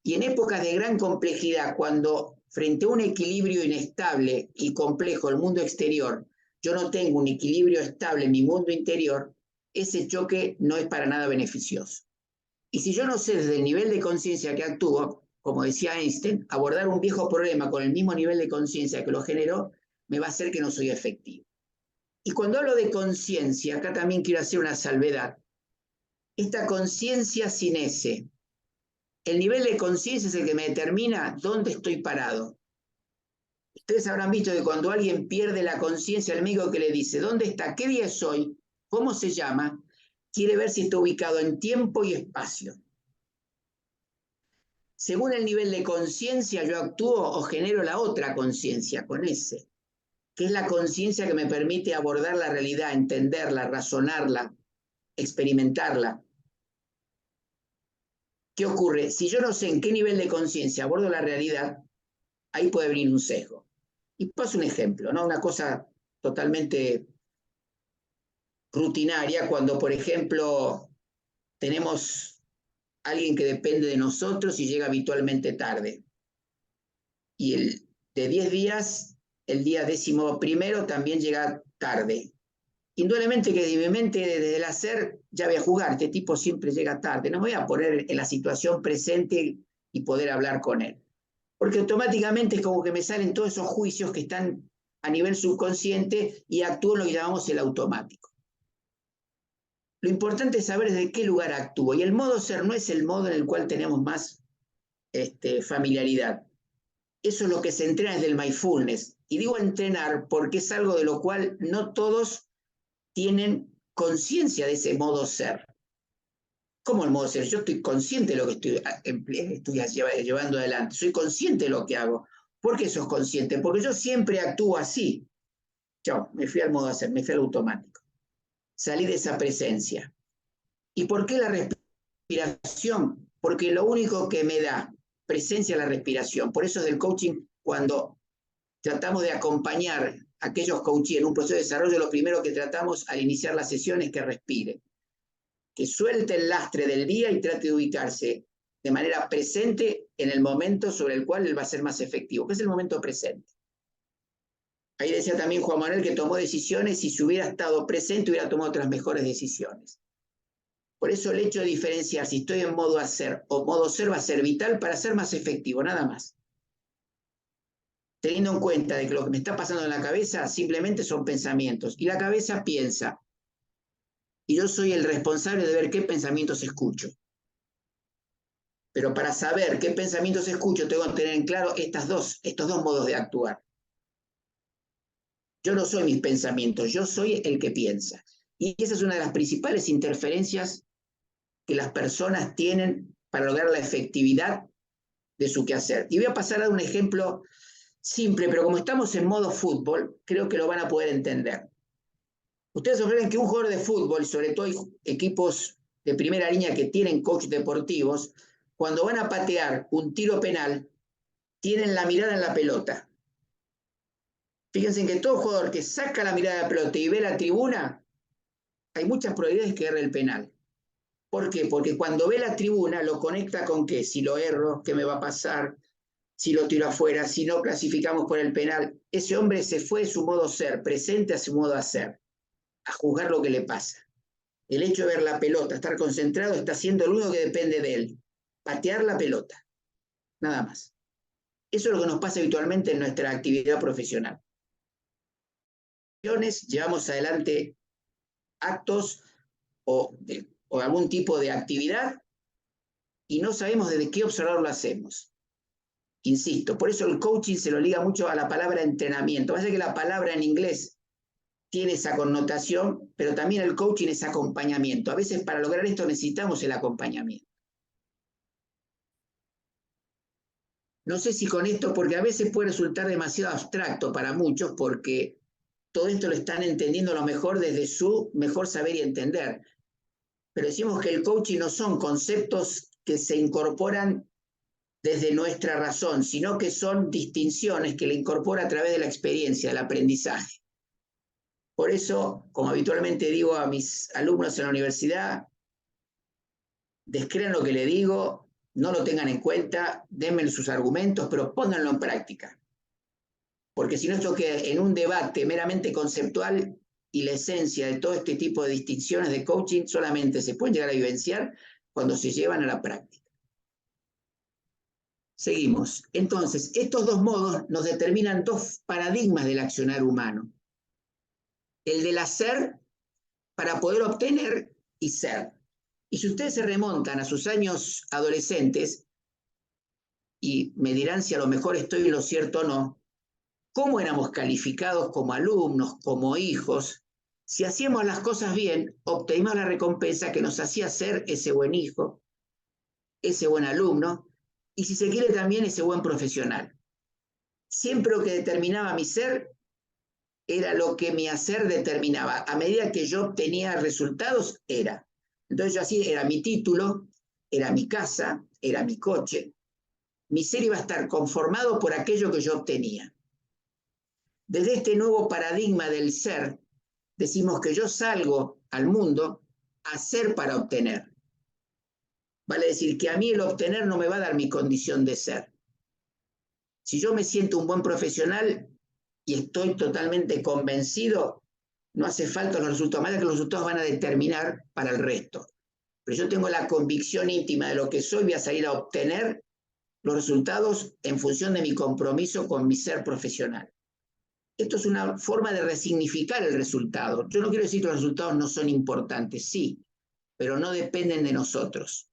Y en épocas de gran complejidad, cuando frente a un equilibrio inestable y complejo el mundo exterior, yo no tengo un equilibrio estable en mi mundo interior, ese choque no es para nada beneficioso. Y si yo no sé desde el nivel de conciencia que actúo, como decía Einstein, abordar un viejo problema con el mismo nivel de conciencia que lo generó, me va a hacer que no soy efectivo. Y cuando hablo de conciencia, acá también quiero hacer una salvedad. Esta conciencia sin ese, el nivel de conciencia es el que me determina dónde estoy parado. Ustedes habrán visto que cuando alguien pierde la conciencia, el médico que le dice, ¿dónde está? ¿Qué día es hoy? ¿Cómo se llama? Quiere ver si está ubicado en tiempo y espacio. Según el nivel de conciencia, yo actúo o genero la otra conciencia con ese, que es la conciencia que me permite abordar la realidad, entenderla, razonarla, experimentarla. ¿Qué ocurre? Si yo no sé en qué nivel de conciencia abordo la realidad, ahí puede venir un sesgo. Y paso un ejemplo, ¿no? Una cosa totalmente rutinaria, cuando, por ejemplo, tenemos a alguien que depende de nosotros y llega habitualmente tarde. Y de 10 días, el día 11º también llega tarde. Indudablemente que de mi mente, desde el hacer, ya voy a jugar, este tipo siempre llega tarde, no me voy a poner en la situación presente y poder hablar con él. Porque automáticamente es como que me salen todos esos juicios que están a nivel subconsciente y actúo en lo que llamamos el automático. Lo importante es saber desde qué lugar actúo. Y el modo ser no es el modo en el cual tenemos más familiaridad. Eso es lo que se entrena desde el mindfulness. Y digo entrenar porque es algo de lo cual no todos tienen conciencia de ese modo ser. ¿Cómo el modo ser? Yo estoy consciente de lo que estoy llevando adelante. Soy consciente de lo que hago. ¿Por qué sos consciente? Porque yo siempre actúo así. Chao, me fui al modo hacer, me fui al automático. Salí de esa presencia. ¿Y por qué la respiración? Porque lo único que me da presencia es la respiración. Por eso del coaching, cuando tratamos de acompañar a aquellos coaches en un proceso de desarrollo, lo primero que tratamos al iniciar la sesión es que respire, que suelte el lastre del día y trate de ubicarse de manera presente en el momento sobre el cual él va a ser más efectivo, que es el momento presente. Ahí decía también Juan Manuel que tomó decisiones y si hubiera estado presente hubiera tomado otras mejores decisiones. Por eso el hecho de diferenciar si estoy en modo hacer o modo ser va a ser vital para ser más efectivo, nada más. Teniendo en cuenta de que lo que me está pasando en la cabeza simplemente son pensamientos. Y la cabeza piensa. Y yo soy el responsable de ver qué pensamientos escucho. Pero para saber qué pensamientos escucho, tengo que tener en claro estos dos modos de actuar. Yo no soy mis pensamientos, yo soy el que piensa. Y esa es una de las principales interferencias que las personas tienen para lograr la efectividad de su quehacer. Y voy a pasar a un ejemplo simple, pero como estamos en modo fútbol, creo que lo van a poder entender. Ustedes observen que un jugador de fútbol, sobre todo equipos de primera línea que tienen coach deportivos, cuando van a patear un tiro penal, tienen la mirada en la pelota. Fíjense que todo jugador que saca la mirada de la pelota y ve la tribuna, hay muchas probabilidades de que erre el penal. ¿Por qué? Porque cuando ve la tribuna lo conecta con qué, si lo erro, qué me va a pasar, si lo tiro afuera, si no clasificamos por el penal. Ese hombre se fue de su modo ser, presente a su modo hacer, a juzgar lo que le pasa. El hecho de ver la pelota, estar concentrado, está haciendo lo único que depende de él, patear la pelota, nada más. Eso es lo que nos pasa habitualmente en nuestra actividad profesional. Llevamos adelante actos o algún tipo de actividad y no sabemos desde qué observador lo hacemos. Insisto, por eso el coaching se lo liga mucho a la palabra entrenamiento. Parece que la palabra en inglés tiene esa connotación, pero también el coaching es acompañamiento. A veces para lograr esto necesitamos el acompañamiento. No sé si con esto, porque a veces puede resultar demasiado abstracto para muchos, porque todo esto lo están entendiendo a lo mejor desde su mejor saber y entender. Pero decimos que el coaching no son conceptos que se incorporan desde nuestra razón, sino que son distinciones que le incorpora a través de la experiencia, del aprendizaje. Por eso, como habitualmente digo a mis alumnos en la universidad, descrean lo que le digo, no lo tengan en cuenta, denme sus argumentos, pero pónganlo en práctica. Porque si no, esto queda en un debate meramente conceptual y la esencia de todo este tipo de distinciones de coaching solamente se pueden llegar a vivenciar cuando se llevan a la práctica. Seguimos. Entonces, estos dos modos nos determinan dos paradigmas del accionar humano. El del hacer para poder obtener y ser. Y si ustedes se remontan a sus años adolescentes, y me dirán si a lo mejor estoy en lo cierto o no, ¿cómo éramos calificados como alumnos, como hijos? Si hacíamos las cosas bien, obteníamos la recompensa que nos hacía ser ese buen hijo, ese buen alumno, y si se quiere también ese buen profesional. Siempre lo que determinaba mi ser era lo que mi hacer determinaba. A medida que yo obtenía resultados, era. Entonces yo así, era mi título, era mi casa, era mi coche. Mi ser iba a estar conformado por aquello que yo obtenía. Desde este nuevo paradigma del ser, decimos que yo salgo al mundo a ser para obtener. Vale decir que a mí el obtener no me va a dar mi condición de ser. Si yo me siento un buen profesional y estoy totalmente convencido no hace falta los resultados, más que los resultados van a determinar para el resto. Pero yo tengo la convicción íntima de lo que soy, voy a salir a obtener los resultados en función de mi compromiso con mi ser profesional. Esto es una forma de resignificar el resultado. Yo no quiero decir que los resultados no son importantes, sí, pero no dependen de nosotros.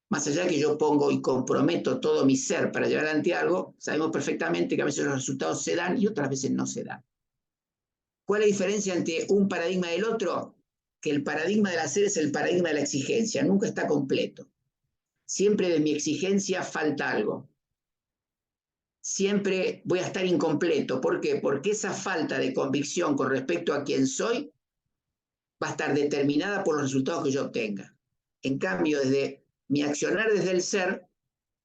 Más allá que yo pongo y comprometo todo mi ser para llevar adelante algo, sabemos perfectamente que a veces los resultados se dan y otras veces no se dan. ¿Cuál es la diferencia entre un paradigma y el otro? Que el paradigma del hacer es el paradigma de la exigencia, nunca está completo. Siempre de mi exigencia falta algo. Siempre voy a estar incompleto. ¿Por qué? Porque esa falta de convicción con respecto a quién soy va a estar determinada por los resultados que yo obtenga. En cambio, desde mi accionar desde el ser,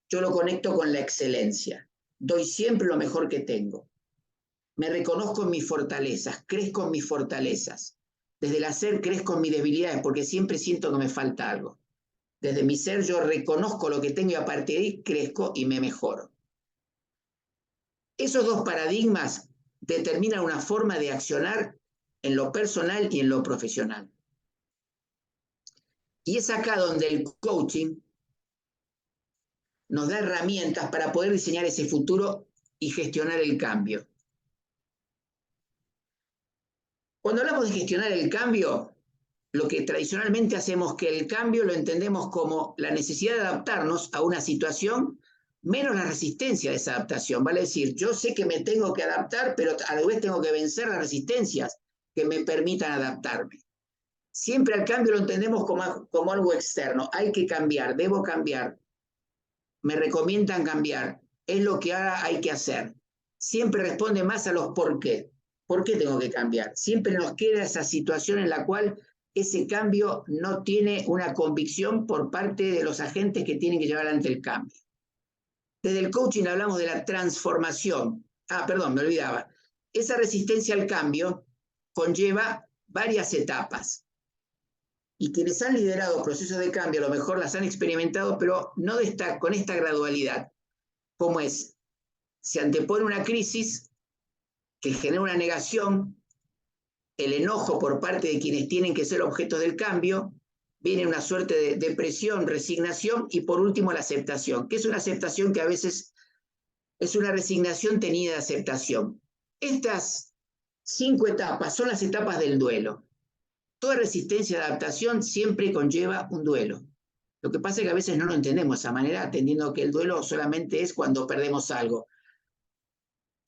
yo lo conecto con la excelencia. Doy siempre lo mejor que tengo. Me reconozco en mis fortalezas, crezco en mis fortalezas. Desde el hacer crezco en mis debilidades porque siempre siento que me falta algo. Desde mi ser yo reconozco lo que tengo y a partir de ahí crezco y me mejoro. Esos dos paradigmas determinan una forma de accionar en lo personal y en lo profesional. Y es acá donde el coaching nos da herramientas para poder diseñar ese futuro y gestionar el cambio. Cuando hablamos de gestionar el cambio, lo que tradicionalmente hacemos que el cambio lo entendemos como la necesidad de adaptarnos a una situación menos la resistencia de esa adaptación. Vale decir, yo sé que me tengo que adaptar, pero a la vez tengo que vencer las resistencias que me permitan adaptarme. Siempre al cambio lo entendemos como algo externo. Hay que cambiar, debo cambiar. Me recomiendan cambiar. Es lo que ahora hay que hacer. Siempre responde más a los por qué. ¿Por qué tengo que cambiar? Siempre nos queda esa situación en la cual ese cambio no tiene una convicción por parte de los agentes que tienen que llevar adelante el cambio. Desde el coaching hablamos de la transformación. Perdón, me olvidaba. Esa resistencia al cambio conlleva varias etapas. Y quienes han liderado procesos de cambio a lo mejor las han experimentado, pero no con esta gradualidad. ¿Cómo es? Se antepone una crisis que genera una negación, el enojo por parte de quienes tienen que ser objetos del cambio, viene una suerte de depresión, resignación y por último la aceptación, que es una aceptación que a veces es una resignación tenida de aceptación. Estas 5 etapas son las etapas del duelo. Toda resistencia de adaptación siempre conlleva un duelo. Lo que pasa es que a veces no lo entendemos de esa manera, entendiendo que el duelo solamente es cuando perdemos algo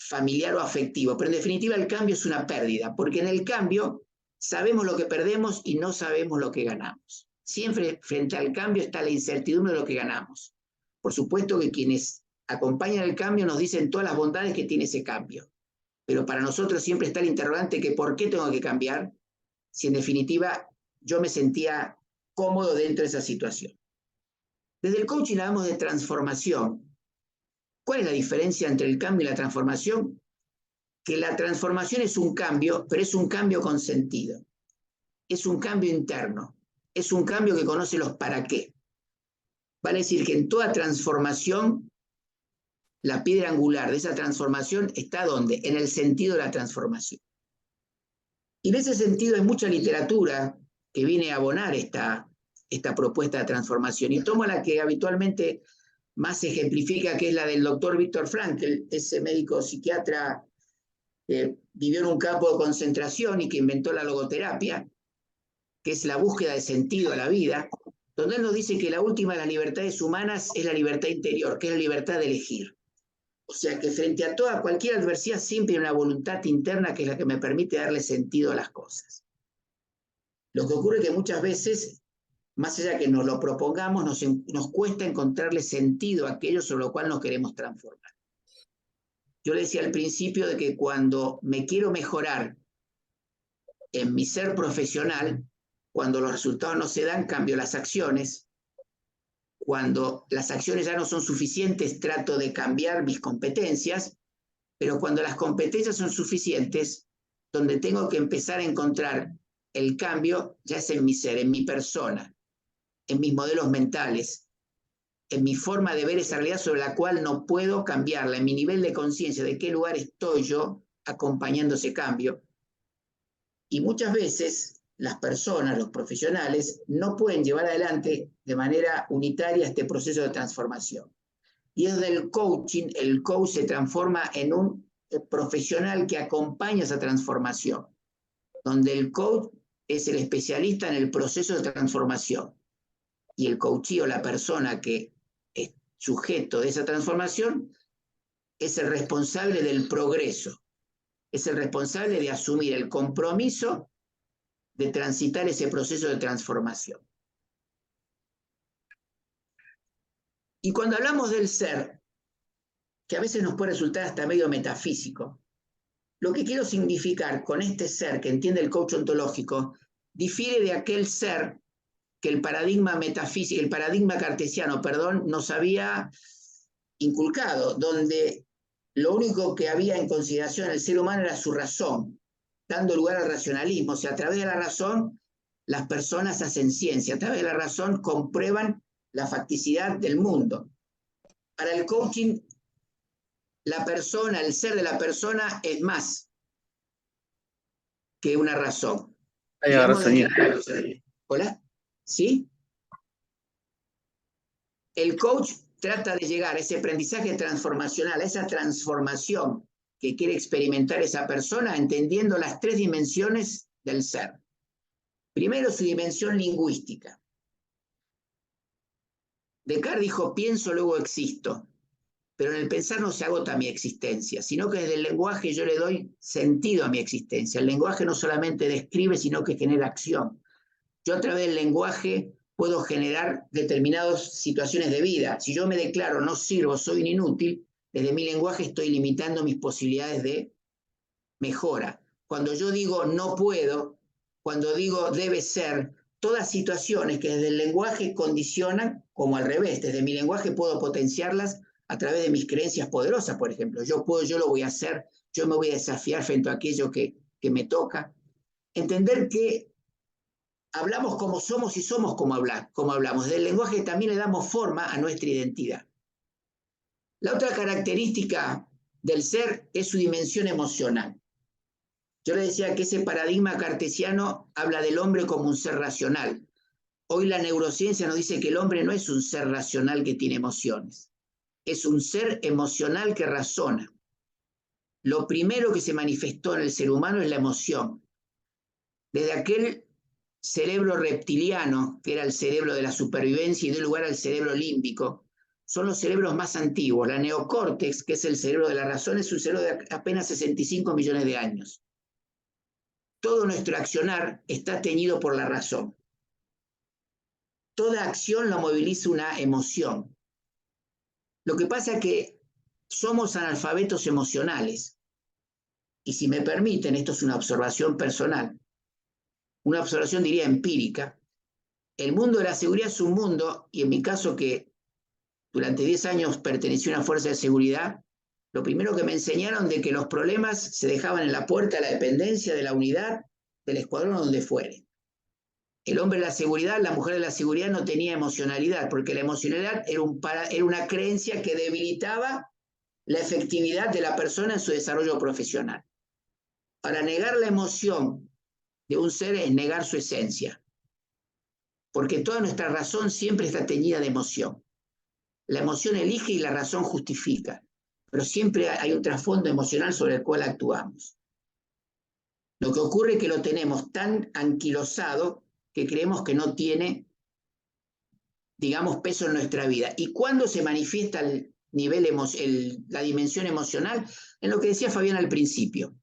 familiar o afectivo, pero en definitiva el cambio es una pérdida, porque en el cambio sabemos lo que perdemos y no sabemos lo que ganamos. Siempre frente al cambio está la incertidumbre de lo que ganamos. Por supuesto que quienes acompañan el cambio nos dicen todas las bondades que tiene ese cambio, pero para nosotros siempre está el interrogante que ¿por qué tengo que cambiar? Si en definitiva yo me sentía cómodo dentro de esa situación. Desde el coaching hablamos de transformación. ¿Cuál es la diferencia entre el cambio y la transformación? Que la transformación es un cambio, pero es un cambio con sentido. Es un cambio interno. Es un cambio que conoce los para qué. Vale decir que en toda transformación, la piedra angular de esa transformación está ¿dónde? En el sentido de la transformación. Y en ese sentido hay mucha literatura que viene a abonar esta propuesta de transformación. Y tomo la que habitualmente más ejemplifica, que es la del doctor Viktor Frankl, ese médico psiquiatra que vivió en un campo de concentración y que inventó la logoterapia, que es la búsqueda de sentido a la vida, donde él nos dice que la última de las libertades humanas es la libertad interior, que es la libertad de elegir. O sea que frente a cualquier adversidad siempre hay una voluntad interna que es la que me permite darle sentido a las cosas. Lo que ocurre es que muchas veces, más allá que nos lo propongamos, nos cuesta encontrarle sentido a aquello sobre lo cual nos queremos transformar. Yo le decía al principio de que cuando me quiero mejorar en mi ser profesional, cuando los resultados no se dan, cambio las acciones. Cuando las acciones ya no son suficientes, trato de cambiar mis competencias, pero cuando las competencias son suficientes, donde tengo que empezar a encontrar el cambio, ya es en mi ser, en mi persona, en mis modelos mentales, en mi forma de ver esa realidad sobre la cual no puedo cambiarla, en mi nivel de conciencia de qué lugar estoy yo acompañando ese cambio. Y muchas veces las personas, los profesionales, no pueden llevar adelante de manera unitaria este proceso de transformación. Y desde el coaching, el coach se transforma en un profesional que acompaña esa transformación, donde el coach es el especialista en el proceso de transformación y el coachee o la persona que es sujeto de esa transformación es el responsable del progreso, es el responsable de asumir el compromiso de transitar ese proceso de transformación. Y cuando hablamos del ser, que a veces nos puede resultar hasta medio metafísico, lo que quiero significar con este ser que entiende el coach ontológico difiere de aquel ser que el paradigma metafísico, el paradigma cartesiano, perdón, nos había inculcado, donde lo único que había en consideración en el ser humano era su razón, dando lugar al racionalismo. O sea, a través de la razón las personas hacen ciencia, a través de la razón comprueban la facticidad del mundo. Para el coaching, la persona, el ser de la persona es más que una razón. ¿Hola? ¿Sí? El coach trata de llegar a ese aprendizaje transformacional, a esa transformación que quiere experimentar esa persona, entendiendo las tres dimensiones del ser. Primero, su dimensión lingüística. Descartes dijo, pienso, luego existo. Pero en el pensar no se agota mi existencia, sino que desde el lenguaje yo le doy sentido a mi existencia. El lenguaje no solamente describe, sino que genera acción. Yo a través del lenguaje puedo generar determinadas situaciones de vida. Si yo me declaro no sirvo, soy un inútil, desde mi lenguaje estoy limitando mis posibilidades de mejora. Cuando yo digo no puedo, cuando digo debe ser, todas situaciones que desde el lenguaje condicionan, como al revés, desde mi lenguaje puedo potenciarlas a través de mis creencias poderosas, por ejemplo. Yo puedo, yo lo voy a hacer, yo me voy a desafiar frente a aquello que me toca. Entender que hablamos como somos y somos como hablamos. Desde el lenguaje también le damos forma a nuestra identidad. La otra característica del ser es su dimensión emocional. Yo le decía que ese paradigma cartesiano habla del hombre como un ser racional. Hoy la neurociencia nos dice que el hombre no es un ser racional que tiene emociones. Es un ser emocional que razona. Lo primero que se manifestó en el ser humano es la emoción. Desde aquel cerebro reptiliano, que era el cerebro de la supervivencia y dio lugar al cerebro límbico, son los cerebros más antiguos. La neocórtex, que es el cerebro de la razón, es un cerebro de apenas 65 millones de años. Todo nuestro accionar está teñido por la razón. Toda acción la moviliza una emoción. Lo que pasa es que somos analfabetos emocionales. Y si me permiten, esto es una observación personal, una observación diría empírica. El mundo de la seguridad es un mundo, y en mi caso que durante 10 años pertenecí a una fuerza de seguridad, lo primero que me enseñaron de que los problemas se dejaban en la puerta de la dependencia de la unidad, del escuadrón o donde fuere. El hombre de la seguridad, la mujer de la seguridad no tenía emocionalidad, porque la emocionalidad era una creencia que debilitaba la efectividad de la persona en su desarrollo profesional. Para negar la emoción de un ser es negar su esencia, porque toda nuestra razón siempre está teñida de emoción. La emoción elige y la razón justifica, pero siempre hay un trasfondo emocional sobre el cual actuamos. Lo que ocurre es que lo tenemos tan anquilosado que creemos que no tiene, digamos, peso en nuestra vida. ¿Y cuándo se manifiesta el nivel la dimensión emocional? En lo que decía Fabián al principio.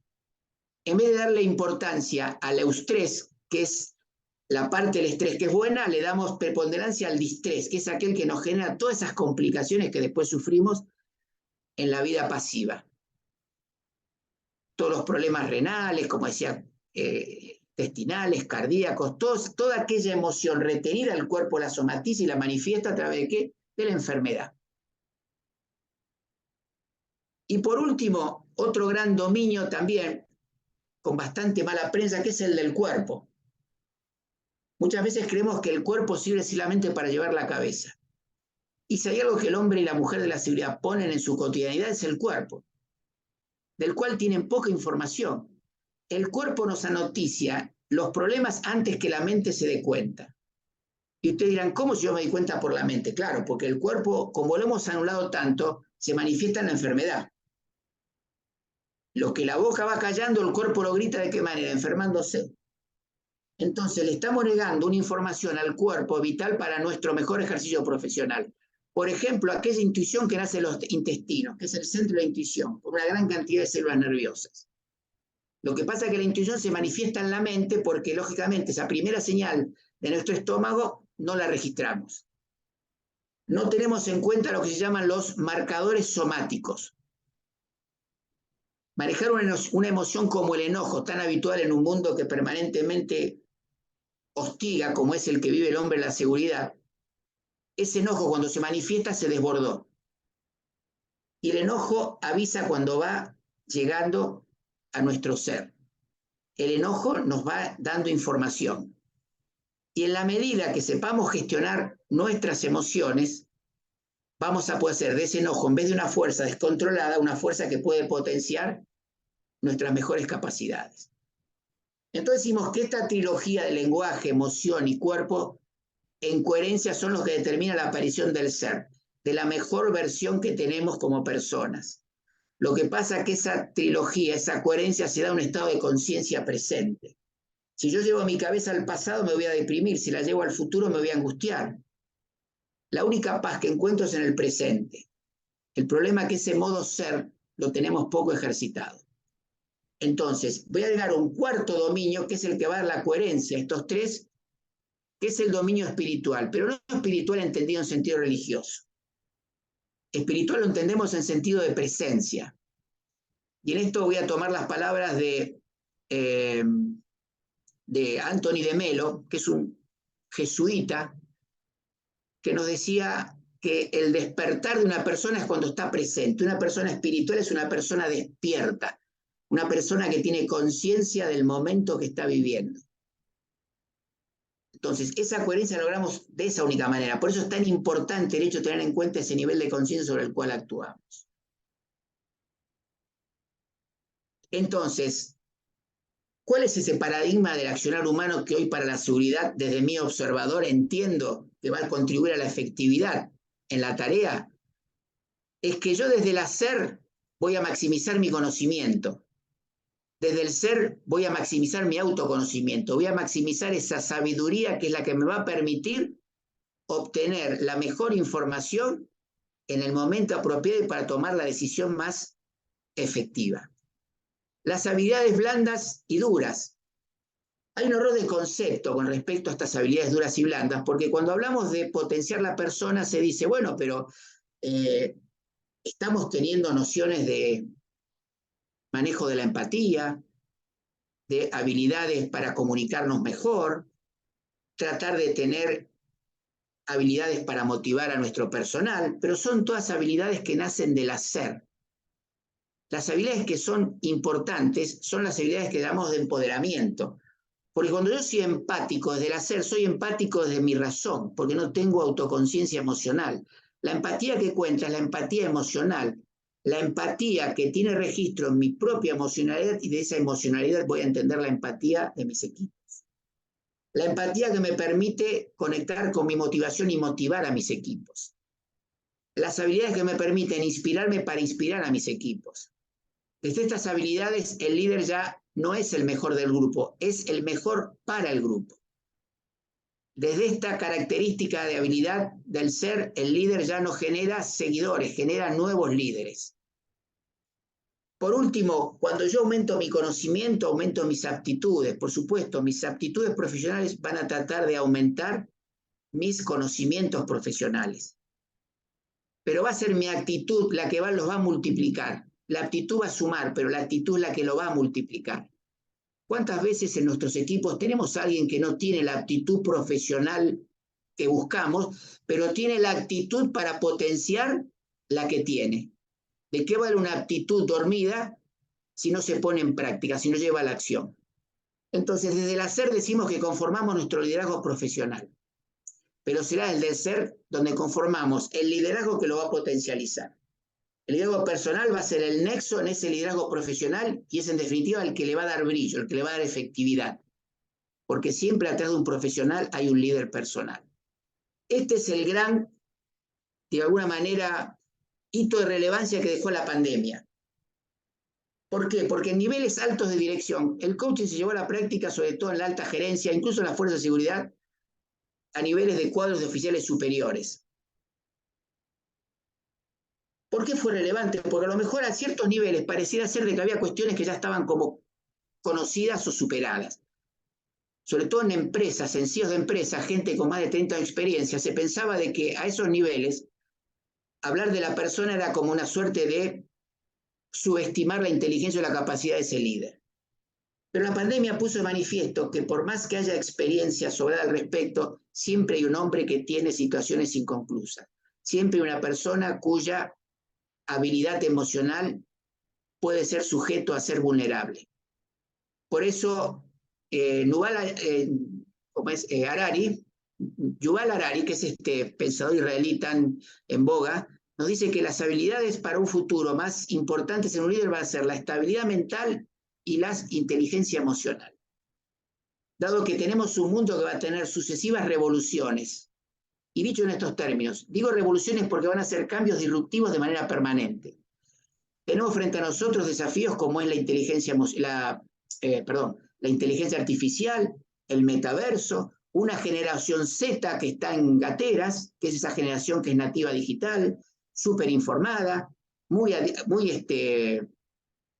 En vez de darle importancia al eustrés, que es la parte del estrés que es buena, le damos preponderancia al distrés, que es aquel que nos genera todas esas complicaciones que después sufrimos en la vida pasiva. Todos los problemas renales, como decía, intestinales, cardíacos, toda aquella emoción retenida, el cuerpo la somatiza y la manifiesta a través de ¿qué? De la enfermedad. Y por último, otro gran dominio también, con bastante mala prensa, que es el del cuerpo. Muchas veces creemos que el cuerpo sirve solamente para llevar la cabeza. Y si hay algo que el hombre y la mujer de la seguridad ponen en su cotidianidad es el cuerpo, del cual tienen poca información. el cuerpo nos anoticia los problemas antes que la mente se dé cuenta. Y ustedes dirán, ¿cómo si yo me di cuenta por la mente? Claro, porque el cuerpo, como lo hemos anulado tanto, se manifiesta en la enfermedad. Lo que la boca va callando, el cuerpo lo grita ¿de qué manera? Enfermándose. Entonces le estamos negando una información al cuerpo vital para nuestro mejor ejercicio profesional. Por ejemplo, aquella intuición que nace en los intestinos, que es el centro de la intuición, por una gran cantidad de células nerviosas. Lo que pasa es que la intuición se manifiesta en la mente porque, lógicamente, esa primera señal de nuestro estómago no la registramos. No tenemos en cuenta lo que se llaman los marcadores somáticos. Manejar una emoción como el enojo, tan habitual en un mundo que permanentemente hostiga, como es el que vive el hombre en la seguridad, ese enojo cuando se manifiesta se desbordó. Y el enojo avisa cuando va llegando a nuestro ser. El enojo nos va dando información. Y en la medida que sepamos gestionar nuestras emociones, vamos a poder hacer de ese enojo, en vez de una fuerza descontrolada, una fuerza que puede potenciar nuestras mejores capacidades. Entonces decimos que esta trilogía de lenguaje, emoción y cuerpo, en coherencia son los que determinan la aparición del ser, de la mejor versión que tenemos como personas. Lo que pasa es que esa trilogía, esa coherencia se da en un estado de conciencia presente. Si yo llevo mi cabeza al pasado me voy a deprimir, si la llevo al futuro me voy a angustiar. La única paz que encuentro es en el presente. El problema es que ese modo ser lo tenemos poco ejercitado. Entonces, voy a agregar un cuarto dominio que es el que va a dar la coherencia a estos tres, que es el dominio espiritual, pero no espiritual entendido en sentido religioso. Espiritual lo entendemos en sentido de presencia. Y en esto voy a tomar las palabras de Anthony de Melo, que es un jesuita, que nos decía que el despertar de una persona es cuando está presente. Una persona espiritual es una persona despierta, una persona que tiene conciencia del momento que está viviendo. Entonces, esa coherencia la logramos de esa única manera. Por eso es tan importante el hecho de tener en cuenta ese nivel de conciencia sobre el cual actuamos. Entonces, ¿cuál es ese paradigma del accionar humano que hoy para la seguridad, desde mi observador, entiendo que va a contribuir a la efectividad en la tarea? Es que yo desde el hacer voy a maximizar mi conocimiento. Desde el ser voy a maximizar mi autoconocimiento, voy a maximizar esa sabiduría que es la que me va a permitir obtener la mejor información en el momento apropiado y para tomar la decisión más efectiva. Las habilidades blandas y duras. Hay un error de concepto con respecto a estas habilidades duras y blandas, porque cuando hablamos de potenciar la persona se dice, bueno, pero estamos teniendo nociones de manejo de la empatía, de habilidades para comunicarnos mejor, tratar de tener habilidades para motivar a nuestro personal, pero son todas habilidades que nacen del hacer. Las habilidades que son importantes son las habilidades que llamamos de empoderamiento, porque cuando yo soy empático desde el hacer, soy empático desde mi razón, porque no tengo autoconciencia emocional. La empatía que cuenta es la empatía emocional, la empatía que tiene registro en mi propia emocionalidad, y de esa emocionalidad voy a entender la empatía de mis equipos. La empatía que me permite conectar con mi motivación y motivar a mis equipos. Las habilidades que me permiten inspirarme para inspirar a mis equipos. Desde estas habilidades, el líder ya no es el mejor del grupo, es el mejor para el grupo. Desde esta característica de habilidad del ser, el líder ya no genera seguidores, genera nuevos líderes. Por último, cuando yo aumento mi conocimiento, aumento mis aptitudes. Por supuesto, mis aptitudes profesionales van a tratar de aumentar mis conocimientos profesionales. Pero va a ser mi actitud la que los va a multiplicar. La aptitud va a sumar, pero la actitud es la que lo va a multiplicar. ¿Cuántas veces en nuestros equipos tenemos a alguien que no tiene la aptitud profesional que buscamos, pero tiene la actitud para potenciar la que tiene? ¿De qué vale una aptitud dormida si no se pone en práctica, si no lleva a la acción? Entonces, desde el hacer decimos que conformamos nuestro liderazgo profesional, pero será el del ser donde conformamos el liderazgo que lo va a potencializar. El liderazgo personal va a ser el nexo en ese liderazgo profesional y es en definitiva el que le va a dar brillo, el que le va a dar efectividad. Porque siempre atrás de un profesional hay un líder personal. Este es el gran, de alguna manera, hito de relevancia que dejó la pandemia. ¿Por qué? Porque en niveles altos de dirección, el coaching se llevó a la práctica, sobre todo en la alta gerencia, incluso en las fuerzas de seguridad, a niveles de cuadros de oficiales superiores. ¿Por qué fue relevante? Porque a lo mejor a ciertos niveles pareciera ser de que había cuestiones que ya estaban como conocidas o superadas. Sobre todo en empresas, en CEOs de empresas, gente con más de 30 años de experiencia, se pensaba de que a esos niveles hablar de la persona era como una suerte de subestimar la inteligencia o la capacidad de ese líder. Pero la pandemia puso de manifiesto que por más que haya experiencia sobrada al respecto, siempre hay un hombre que tiene situaciones inconclusas. Siempre hay una persona cuya habilidad emocional puede ser sujeto a ser vulnerable. Por eso, Yuval Harari, que es este pensador israelí tan en boga, nos dice que las habilidades para un futuro más importantes en un líder van a ser la estabilidad mental y la inteligencia emocional. Dado que tenemos un mundo que va a tener sucesivas revoluciones, y dicho en estos términos, digo revoluciones porque van a ser cambios disruptivos de manera permanente. Tenemos frente a nosotros desafíos como es la inteligencia artificial, el metaverso, una generación Z que está en gateras, que es esa generación que es nativa digital, súper informada, muy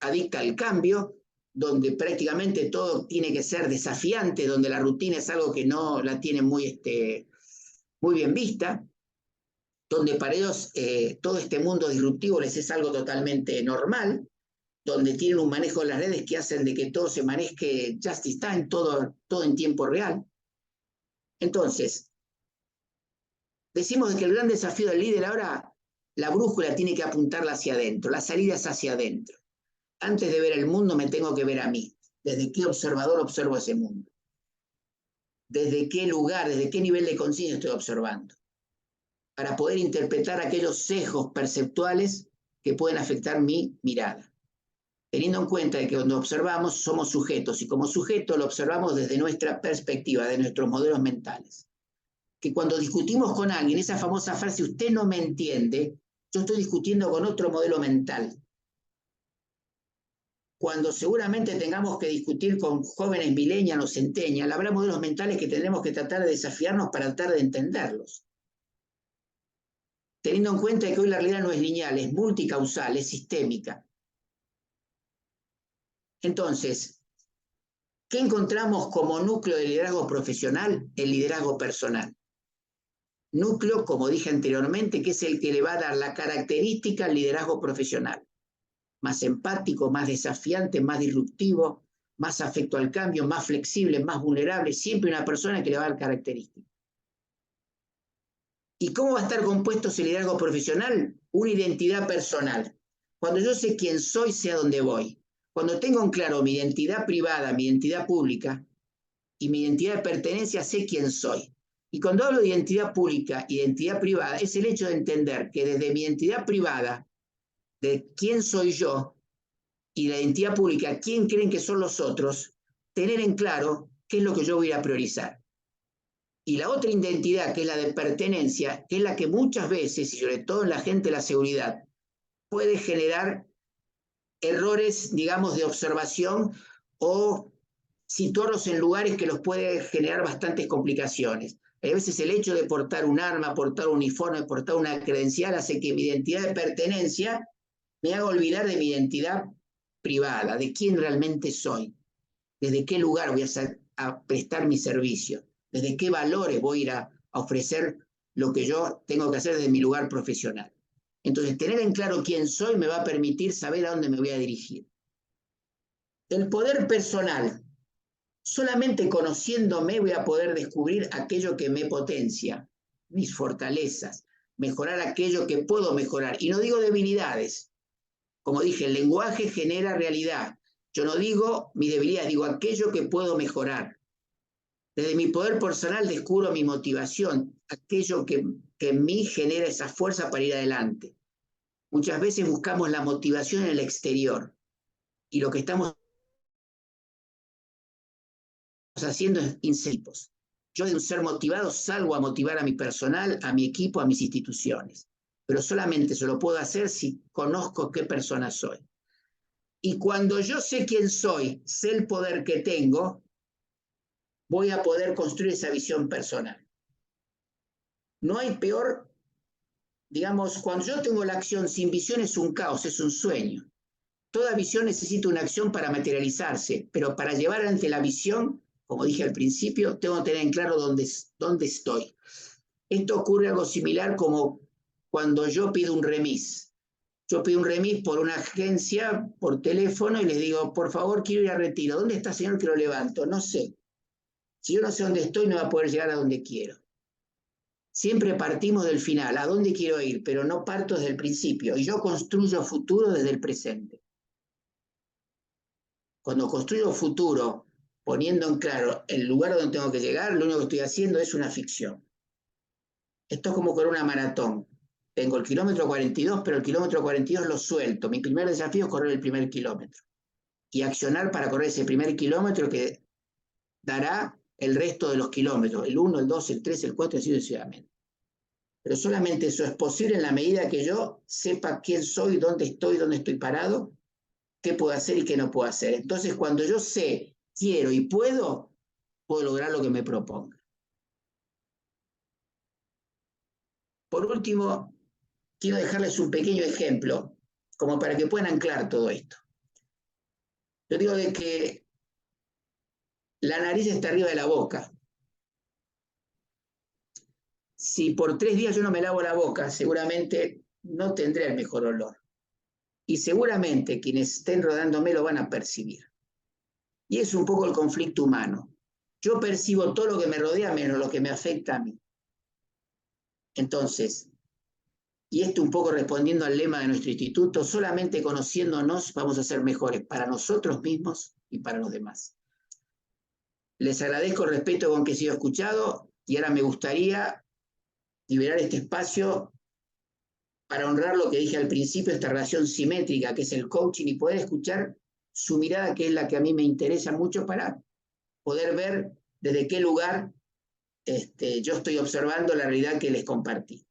adicta al cambio, donde prácticamente todo tiene que ser desafiante, donde la rutina es algo que no la tiene muy bien vista, donde para ellos todo este mundo disruptivo les es algo totalmente normal, donde tienen un manejo de las redes que hacen de que todo se maneje justice time, todo en tiempo real. Entonces, decimos que el gran desafío del líder ahora, la brújula tiene que apuntarla hacia adentro, la salida es hacia adentro. Antes de ver el mundo me tengo que ver a mí. ¿Desde qué observador observo ese mundo? ¿Desde qué lugar, desde qué nivel de conciencia estoy observando? Para poder interpretar aquellos sesgos perceptuales que pueden afectar mi mirada. Teniendo en cuenta que cuando observamos somos sujetos y como sujetos lo observamos desde nuestra perspectiva, de nuestros modelos mentales. Que cuando discutimos con alguien, esa famosa frase, usted no me entiende, yo estoy discutiendo con otro modelo mental. Cuando seguramente tengamos que discutir con jóvenes millennials o centennials, habrá modelos mentales que tendremos que tratar de desafiarnos para tratar de entenderlos. Teniendo en cuenta que hoy la realidad no es lineal, es multicausal, es sistémica. Entonces, ¿qué encontramos como núcleo de liderazgo profesional? El liderazgo personal. Núcleo, como dije anteriormente, que es el que le va a dar la característica al liderazgo profesional. Más empático, más desafiante, más disruptivo, más afecto al cambio, más flexible, más vulnerable, siempre una persona que le va a dar características. ¿Y cómo va a estar compuesto ese liderazgo profesional? Una identidad personal. Cuando yo sé quién soy, sé a dónde voy. Cuando tengo en claro mi identidad privada, mi identidad pública y mi identidad de pertenencia, sé quién soy. Y cuando hablo de identidad pública, identidad privada, es el hecho de entender que desde mi identidad privada, de quién soy yo, y la identidad pública, quién creen que son los otros, tener en claro qué es lo que yo voy a priorizar. Y la otra identidad, que es la de pertenencia, que es la que muchas veces, y sobre todo en la gente de la seguridad, puede generar errores, digamos, de observación o situarlos en lugares que los puede generar bastantes complicaciones. A veces el hecho de portar un arma, portar un uniforme, portar una credencial hace que mi identidad de pertenencia me haga olvidar de mi identidad privada, de quién realmente soy, desde qué lugar voy a prestar mi servicio, desde qué valores voy a ir a ofrecer lo que yo tengo que hacer desde mi lugar profesional. Entonces, tener en claro quién soy me va a permitir saber a dónde me voy a dirigir. El poder personal. Solamente conociéndome voy a poder descubrir aquello que me potencia, mis fortalezas, mejorar aquello que puedo mejorar. Y no digo debilidades. Como dije, el lenguaje genera realidad. Yo no digo mi debilidad, digo aquello que puedo mejorar. Desde mi poder personal descubro mi motivación, aquello que en mí genera esa fuerza para ir adelante. muchas veces buscamos la motivación en el exterior y lo que estamos haciendo es incentivos. Yo de un ser motivado salgo a motivar a mi personal, a mi equipo, a mis instituciones, pero solamente eso lo puedo hacer si conozco qué persona soy. Y cuando yo sé quién soy, sé el poder que tengo, voy a poder construir esa visión personal. No hay peor, digamos, cuando yo tengo la acción sin visión es un caos, es un sueño. Toda visión necesita una acción para materializarse, pero para llevar ante la visión, como dije al principio, tengo que tener en claro dónde estoy. Esto ocurre algo similar como cuando yo pido un remis. Yo pido un remis por una agencia, por teléfono, y les digo, por favor, quiero ir a retiro. ¿Dónde está, señor, que lo levanto? No sé. Si yo no sé dónde estoy, no va a poder llegar a donde quiero. Siempre partimos del final, a dónde quiero ir, pero no parto desde el principio. Y yo construyo futuro desde el presente. Cuando construyo futuro, poniendo en claro el lugar donde tengo que llegar, lo único que estoy haciendo es una ficción. Esto es como con una maratón. Tengo el kilómetro 42, pero el kilómetro 42 lo suelto. Mi primer desafío es correr el primer kilómetro y accionar para correr ese primer kilómetro que dará el resto de los kilómetros, el 1, el 2, el 3, el 4, y así sucesivamente. Pero solamente eso es posible en la medida que yo sepa quién soy, dónde estoy parado, qué puedo hacer y qué no puedo hacer. Entonces, cuando yo sé, quiero y puedo lograr lo que me proponga. Por último, quiero dejarles un pequeño ejemplo, como para que puedan anclar todo esto. Yo digo de que la nariz está arriba de la boca. Si por 3 días yo no me lavo la boca, seguramente no tendré el mejor olor. Y seguramente quienes estén rodándome lo van a percibir. Y es un poco el conflicto humano. Yo percibo todo lo que me rodea menos lo que me afecta a mí. Entonces, y esto un poco respondiendo al lema de nuestro instituto, solamente conociéndonos vamos a ser mejores para nosotros mismos y para los demás. Les agradezco el respeto con que he sido escuchado y ahora me gustaría liberar este espacio para honrar lo que dije al principio, esta relación simétrica que es el coaching y poder escuchar su mirada, que es la que a mí me interesa mucho para poder ver desde qué lugar yo estoy observando la realidad que les compartí.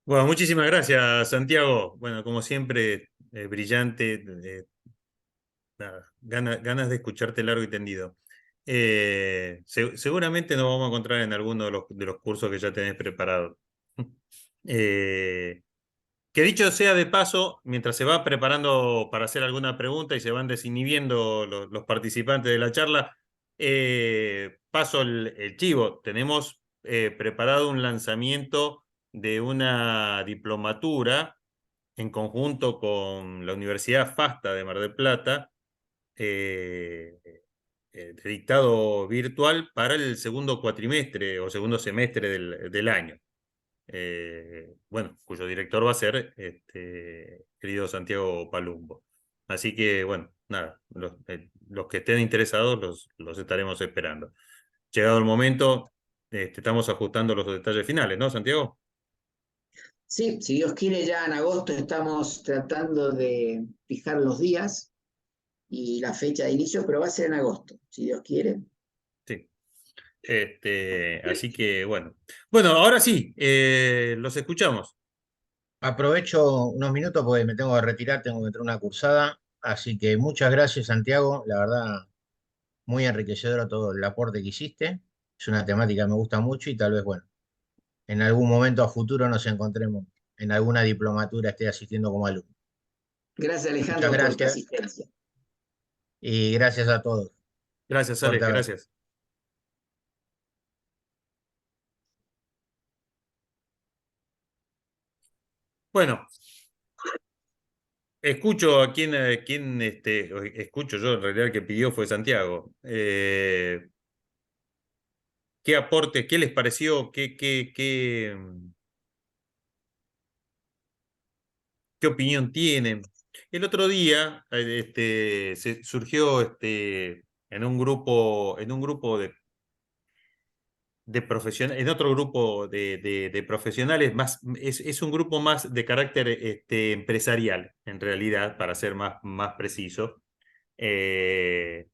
Bueno, muchísimas gracias, Santiago. Bueno, como siempre, brillante. Nada, ganas de escucharte largo y tendido. Seguramente nos vamos a encontrar en alguno de los cursos que ya tenés preparados. Que dicho sea de paso, mientras se va preparando para hacer alguna pregunta y se van desinhibiendo los participantes de la charla, paso el chivo. Tenemos preparado un lanzamiento de una diplomatura en conjunto con la Universidad FASTA de Mar del Plata, de dictado virtual para el segundo cuatrimestre o segundo semestre del año. Bueno, cuyo director va a ser querido Santiago Palumbo. Así que, bueno, nada, los que estén interesados los estaremos esperando. Llegado el momento, estamos ajustando los detalles finales, ¿no, Santiago? Sí, si Dios quiere, ya en agosto estamos tratando de fijar los días y la fecha de inicio, pero va a ser en agosto, si Dios quiere. Sí. Así que, bueno. Bueno, ahora sí, los escuchamos. Aprovecho unos minutos porque me tengo que retirar, tengo que entrar a una cursada. Así que muchas gracias, Santiago. La verdad, muy enriquecedor todo el aporte que hiciste. Es una temática que me gusta mucho y tal vez, bueno, en algún momento a futuro nos encontremos en alguna diplomatura, esté asistiendo como alumno. Gracias, Muchas Alejandro, por tu gracias asistencia. y gracias a todos. Gracias, Ale, Fuerte abrazo. gracias. Bueno, escucho a quién escucho yo, en realidad el que pidió fue Santiago. ¿Qué aporte, qué les pareció, qué opinión tienen? El otro día se surgió en un grupo en otro grupo de profesionales, es un grupo más de carácter empresarial, en realidad, para ser más preciso. Se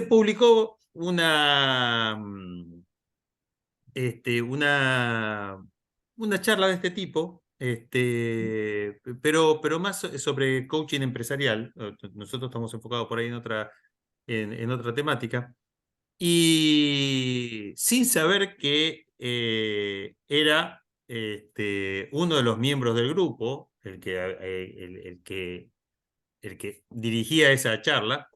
publicó una charla de este tipo, pero más sobre coaching empresarial. Nosotros estamos enfocados por ahí en otra temática. Y sin saber que era uno de los miembros del grupo, el que dirigía esa charla,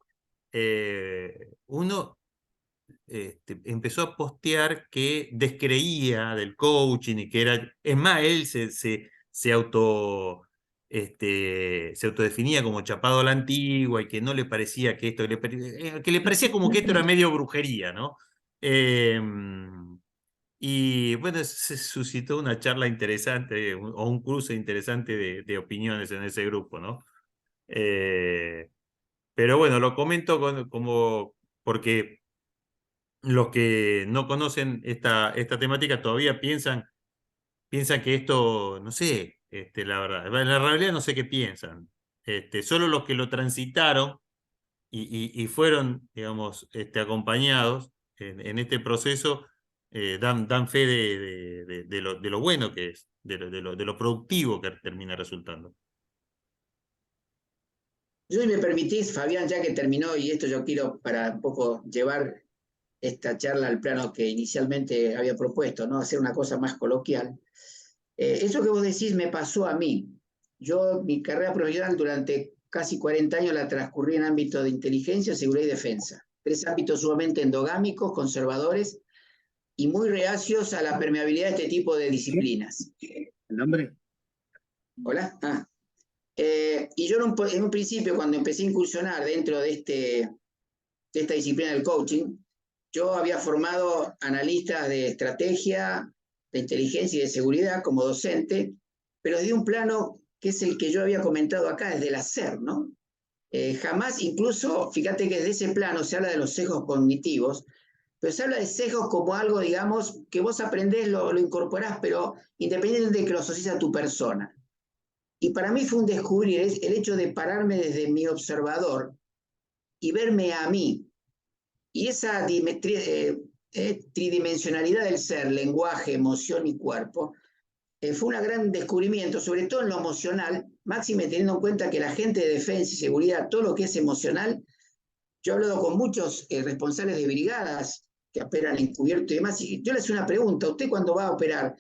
uno empezó a postear que descreía del coaching y que era, es más, él se autodefinía como chapado a la antigua y que no le parecía que esto, que le parecía como que esto era medio brujería, ¿no? Y bueno, se suscitó una charla interesante o un cruce interesante de opiniones en ese grupo, ¿no? Pero bueno, lo comento como porque los que no conocen esta temática todavía piensan que esto, no sé, la verdad, en la realidad no sé qué piensan. Solo los que lo transitaron y fueron, digamos, acompañados en este proceso, dan fe de lo bueno que es, de lo productivo que termina resultando. Yo, si me permitís, Fabián, ya que terminó, y esto yo quiero para un poco llevar esta charla al plano que inicialmente había propuesto, ¿no? Hacer una cosa más coloquial. Eso que vos decís me pasó a mí. Yo, mi carrera profesional durante casi 40 años la transcurrí en ámbito de inteligencia, seguridad y defensa. 3 ámbitos sumamente endogámicos, conservadores y muy reacios a la permeabilidad de este tipo de disciplinas. ¿El nombre? ¿Hola? Y yo en un principio, cuando empecé a incursionar dentro de esta disciplina del coaching, yo había formado analistas de estrategia, de inteligencia y de seguridad como docente, pero desde un plano que es el que yo había comentado acá, desde el hacer, ¿no? Jamás, incluso, fíjate que desde ese plano se habla de los sesgos cognitivos, pero se habla de sesgos como algo, digamos, que vos aprendés, lo incorporás, pero independientemente de que lo asocies a tu persona. Y para mí fue un descubrir el hecho de pararme desde mi observador y verme a mí. Y esa tridimensionalidad del ser, lenguaje, emoción y cuerpo, fue un gran descubrimiento, sobre todo en lo emocional, máxime teniendo en cuenta que la gente de defensa y seguridad, todo lo que es emocional, yo he hablado con muchos responsables de brigadas que operan encubierto y demás, y yo les hago una pregunta: ¿usted cuando va a operar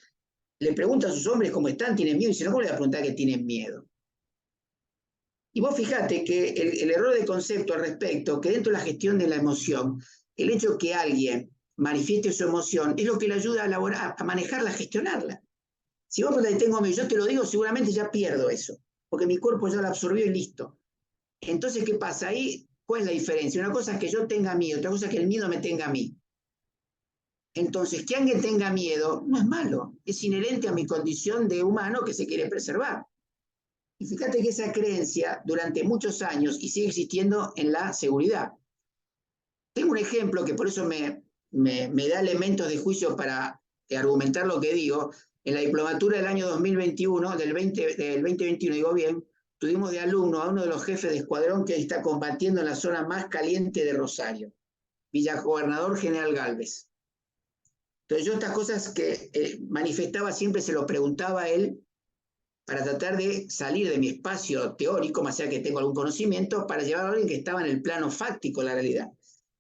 le pregunta a sus hombres cómo están, tienen miedo? Y si no, ¿cómo le va a preguntar que tienen miedo? Y vos fijate que el error de concepto al respecto, que dentro de la gestión de la emoción, el hecho que alguien manifieste su emoción es lo que le ayuda a manejarla, a gestionarla. Si vos me tengo miedo, yo te lo digo, seguramente ya pierdo eso, porque mi cuerpo ya lo absorbió y listo. Entonces, ¿qué pasa ahí? ¿Cuál es la diferencia? Una cosa es que yo tenga miedo, otra cosa es que el miedo me tenga a mí. Entonces, que alguien tenga miedo no es malo, es inherente a mi condición de humano que se quiere preservar. Y fíjate que esa creencia durante muchos años y sigue existiendo en la seguridad. Tengo un ejemplo que por eso me da elementos de juicio para argumentar lo que digo. En la diplomatura del año 2021, del 2021, digo bien, tuvimos de alumno a uno de los jefes de escuadrón que está combatiendo en la zona más caliente de Rosario, Villagobernador General Gálvez. Entonces yo estas cosas que manifestaba siempre se lo preguntaba a él para tratar de salir de mi espacio teórico, más allá que tengo algún conocimiento, para llevar a alguien que estaba en el plano fáctico de la realidad.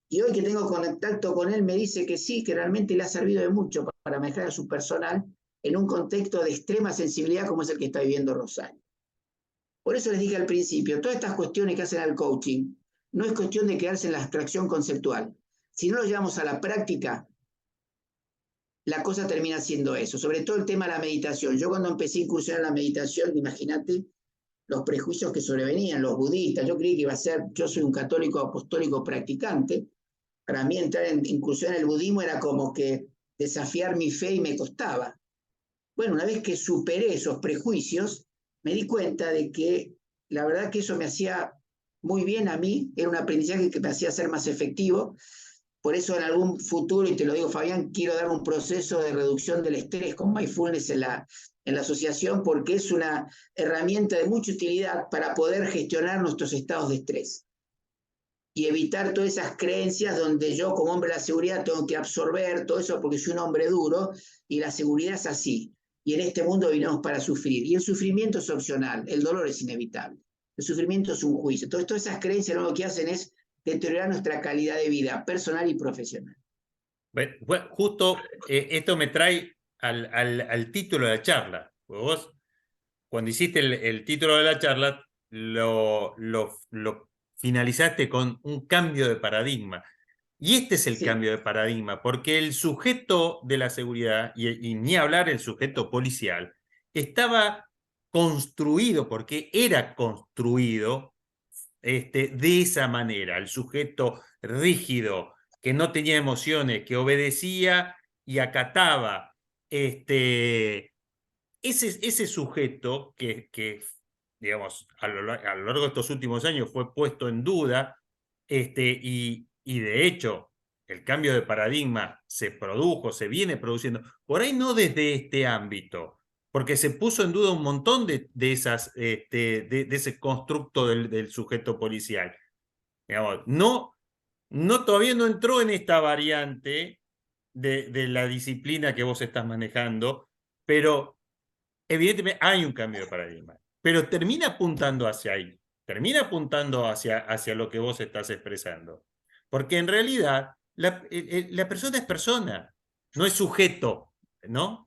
Y hoy que tengo contacto con él me dice que sí, que realmente le ha servido de mucho para manejar a su personal en un contexto de extrema sensibilidad como es el que está viviendo Rosario. Por eso les dije al principio, todas estas cuestiones que hacen al coaching, no es cuestión de quedarse en la abstracción conceptual. Si no lo llevamos a la práctica, la cosa termina siendo eso, sobre todo el tema de la meditación. Yo cuando empecé a incursionar en la meditación, imagínate los prejuicios que sobrevenían, los budistas, yo creí que iba a ser, yo soy un católico apostólico practicante, para mí entrar en incursión en el budismo era como que desafiar mi fe y me costaba. Bueno, una vez que superé esos prejuicios, me di cuenta de que la verdad que eso me hacía muy bien a mí, era un aprendizaje que me hacía ser más efectivo, Por eso en algún futuro, y te lo digo Fabián, quiero dar un proceso de reducción del estrés con mindfulness en la asociación, porque es una herramienta de mucha utilidad para poder gestionar nuestros estados de estrés y evitar todas esas creencias donde yo como hombre de la seguridad tengo que absorber todo eso porque soy un hombre duro y la seguridad es así. Y en este mundo vinimos para sufrir. Y el sufrimiento es opcional, el dolor es inevitable. El sufrimiento es un juicio. Todas esas creencias lo que hacen es deteriorar nuestra calidad de vida personal y profesional. Bueno, justo esto me trae al título de la charla. Vos, cuando hiciste el título de la charla, lo finalizaste con un cambio de paradigma. Y este es el cambio de paradigma, porque el sujeto de la seguridad, y ni hablar el sujeto policial, estaba construido, porque era construido de esa manera, el sujeto rígido, que no tenía emociones, que obedecía y acataba. Ese sujeto que digamos, a lo largo de estos últimos años fue puesto en duda, y de hecho el cambio de paradigma se produjo, se viene produciendo, por ahí no desde este ámbito, porque se puso en duda un montón de ese constructo del sujeto policial. Digamos, todavía no entró en esta variante de la disciplina que vos estás manejando, pero evidentemente hay un cambio de paradigma, pero termina apuntando hacia ahí, termina apuntando hacia lo que vos estás expresando. Porque en realidad la persona es persona, no es sujeto, ¿no?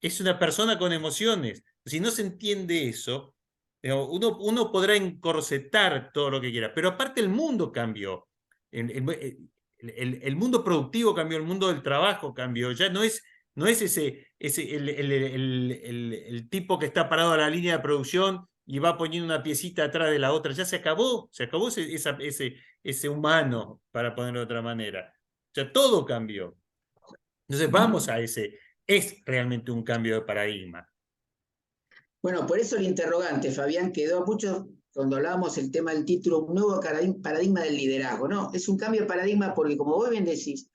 Es una persona con emociones. Si no se entiende eso, uno podrá encorsetar todo lo que quiera, pero aparte el mundo cambió. El mundo productivo cambió, el mundo del trabajo cambió, ya no es el tipo que está parado a la línea de producción y va poniendo una piecita atrás de la otra. Ya se acabó ese humano, para ponerlo de otra manera. Ya todo cambió. Entonces vamos a es realmente un cambio de paradigma. Bueno, por eso el interrogante, Fabián, quedó mucho cuando hablábamos el tema del título, un nuevo paradigma del liderazgo, ¿no? Es un cambio de paradigma porque, como vos bien decís,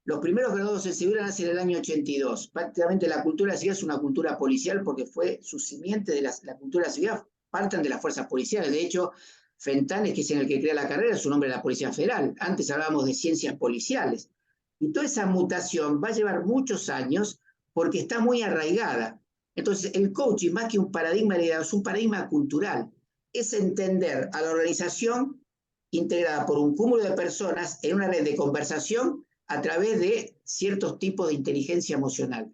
los primeros graduados en seguridad nacen en el año 82. Prácticamente la cultura de seguridad es una cultura policial porque fue su simiente de la cultura de seguridad, parten de las fuerzas policiales. De hecho, Fentanes, que es en el que crea la carrera, es un nombre de la Policía Federal. Antes hablábamos de ciencias policiales. Y toda esa mutación va a llevar muchos años porque está muy arraigada. Entonces, el coaching, más que un paradigma de liderazgo, es un paradigma cultural. Es entender a la organización integrada por un cúmulo de personas en una red de conversación a través de ciertos tipos de inteligencia emocional.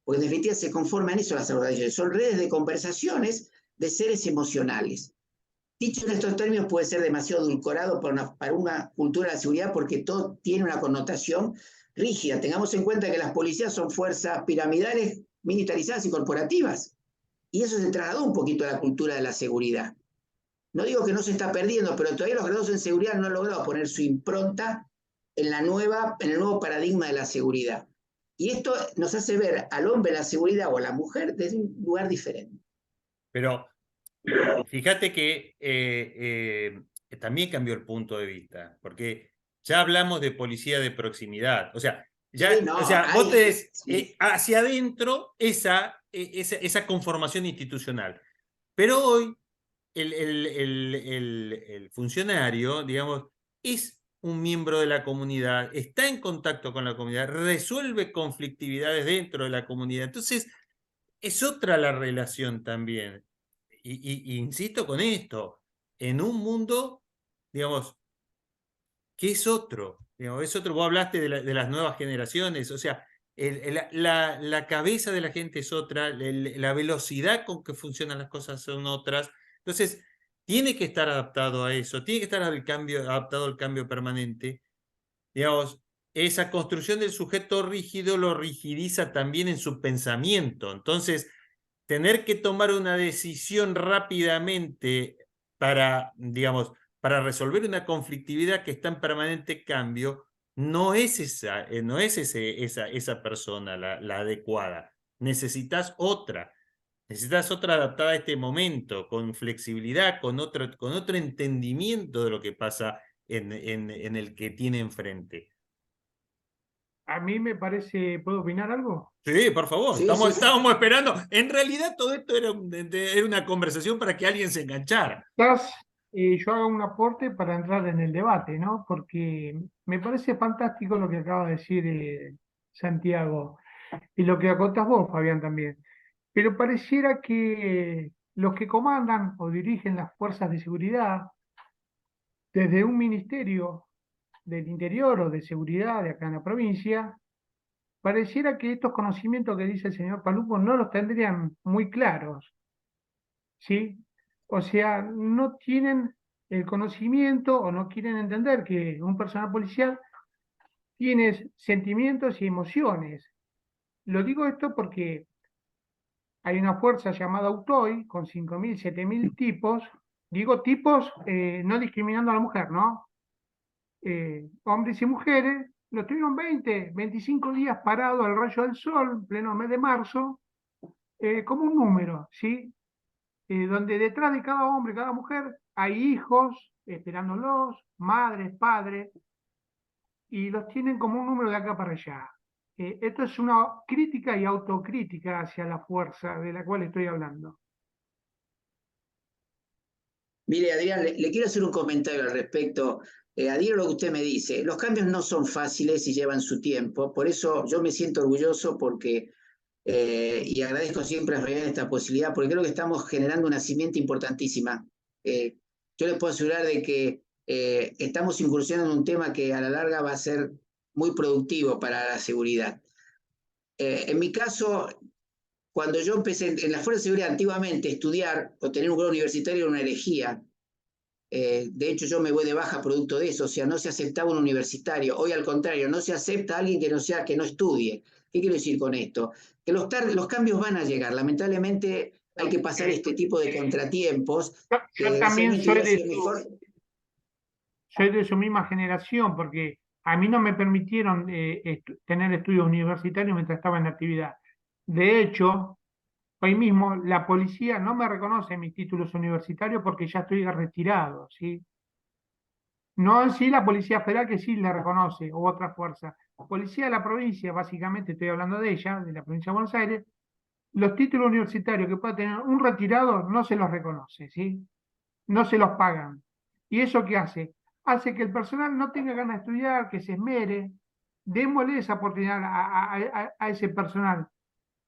Porque en definitiva se conforman eso las organizaciones. Son redes de conversaciones de seres emocionales. Dicho en estos términos puede ser demasiado edulcorado para una cultura de la seguridad porque todo tiene una connotación rígida. Tengamos en cuenta que las policías son fuerzas piramidales, militarizadas y corporativas. Y eso se trasladó un poquito a la cultura de la seguridad. No digo que no se está perdiendo, pero todavía los graduados en seguridad no han logrado poner su impronta en el nuevo paradigma de la seguridad. Y esto nos hace ver al hombre de la seguridad o a la mujer desde un lugar diferente. Pero fíjate que también cambió el punto de vista, porque ya hablamos de policía de proximidad. O sea, vos tenés hacia adentro esa conformación institucional. Pero hoy el funcionario, digamos, es un miembro de la comunidad, está en contacto con la comunidad, resuelve conflictividades dentro de la comunidad. Entonces, es otra la relación también. Y insisto con esto, en un mundo, digamos, que es otro. Digamos, es otro. Vos hablaste de las nuevas generaciones, o sea, la cabeza de la gente es otra, la velocidad con que funcionan las cosas son otras. Entonces, tiene que estar adaptado a eso, tiene que estar adaptado al cambio permanente. Digamos, esa construcción del sujeto rígido lo rigidiza también en su pensamiento. Entonces, tener que tomar una decisión rápidamente digamos, para resolver una conflictividad que está en permanente cambio, no es esa persona la adecuada. Necesitas otra adaptada a este momento, con flexibilidad, con otro entendimiento de lo que pasa en el que tiene enfrente. A mí me parece, ¿puedo opinar algo? Sí, por favor, Sí, sí, sí. estábamos esperando. En realidad todo esto era una conversación para que alguien se enganchara. Quizás yo haga un aporte para entrar en el debate, ¿no? Porque me parece fantástico lo que acaba de decir Santiago y lo que acotas vos, Fabián, también. Pero pareciera que los que comandan o dirigen las fuerzas de seguridad desde un ministerio del interior o de seguridad de acá en la provincia, pareciera que estos conocimientos que dice el señor Palupo no los tendrían muy claros, ¿sí? O sea, no tienen el conocimiento o no quieren entender que un personal policial tiene sentimientos y emociones. Lo digo esto porque hay una fuerza llamada UTOI con 5.000, 7.000 tipos, digo tipos no discriminando a la mujer, ¿no? Hombres y mujeres, los tuvieron 20, 25 días parados al rayo del sol, en pleno mes de marzo, como un número, ¿sí? Donde detrás de cada hombre, cada mujer, hay hijos esperándolos, madres, padres, y los tienen como un número de acá para allá. Esto es una crítica y autocrítica hacia la fuerza de la cual estoy hablando. Mire, Adrián, le quiero hacer un comentario al respecto. Adhiero a lo que usted me dice. Los cambios no son fáciles y llevan su tiempo. Por eso yo me siento orgulloso porque, y agradezco siempre a Fabián esta posibilidad, porque creo que estamos generando una simiente importantísima. Yo les puedo asegurar de que estamos incursionando en un tema que a la larga va a ser muy productivo para la seguridad. En mi caso, cuando yo empecé en la Fuerza de Seguridad antiguamente, estudiar o tener un grado universitario era una herejía. De hecho, yo me voy de baja producto de eso, o sea, no se aceptaba un universitario. Hoy, al contrario, no se acepta a alguien que no estudie. ¿Qué quiero decir con esto? Que los cambios van a llegar. Lamentablemente, hay que pasar este tipo de contratiempos, que Yo también desgraciadamente hubiera sido mejor. soy de su misma generación, porque a mí no me permitieron tener estudios universitarios mientras estaba en la actividad. De hecho, hoy mismo la policía no me reconoce mis títulos universitarios porque ya estoy retirado, ¿sí? No en sí la Policía Federal, que sí le reconoce, o otra fuerza. Policía de la provincia, básicamente estoy hablando de ella, de la provincia de Buenos Aires, los títulos universitarios que pueda tener un retirado no se los reconoce, ¿sí? No se los pagan. ¿Y eso qué hace? Hace que el personal no tenga ganas de estudiar, que se esmere. Démosle esa oportunidad a ese personal,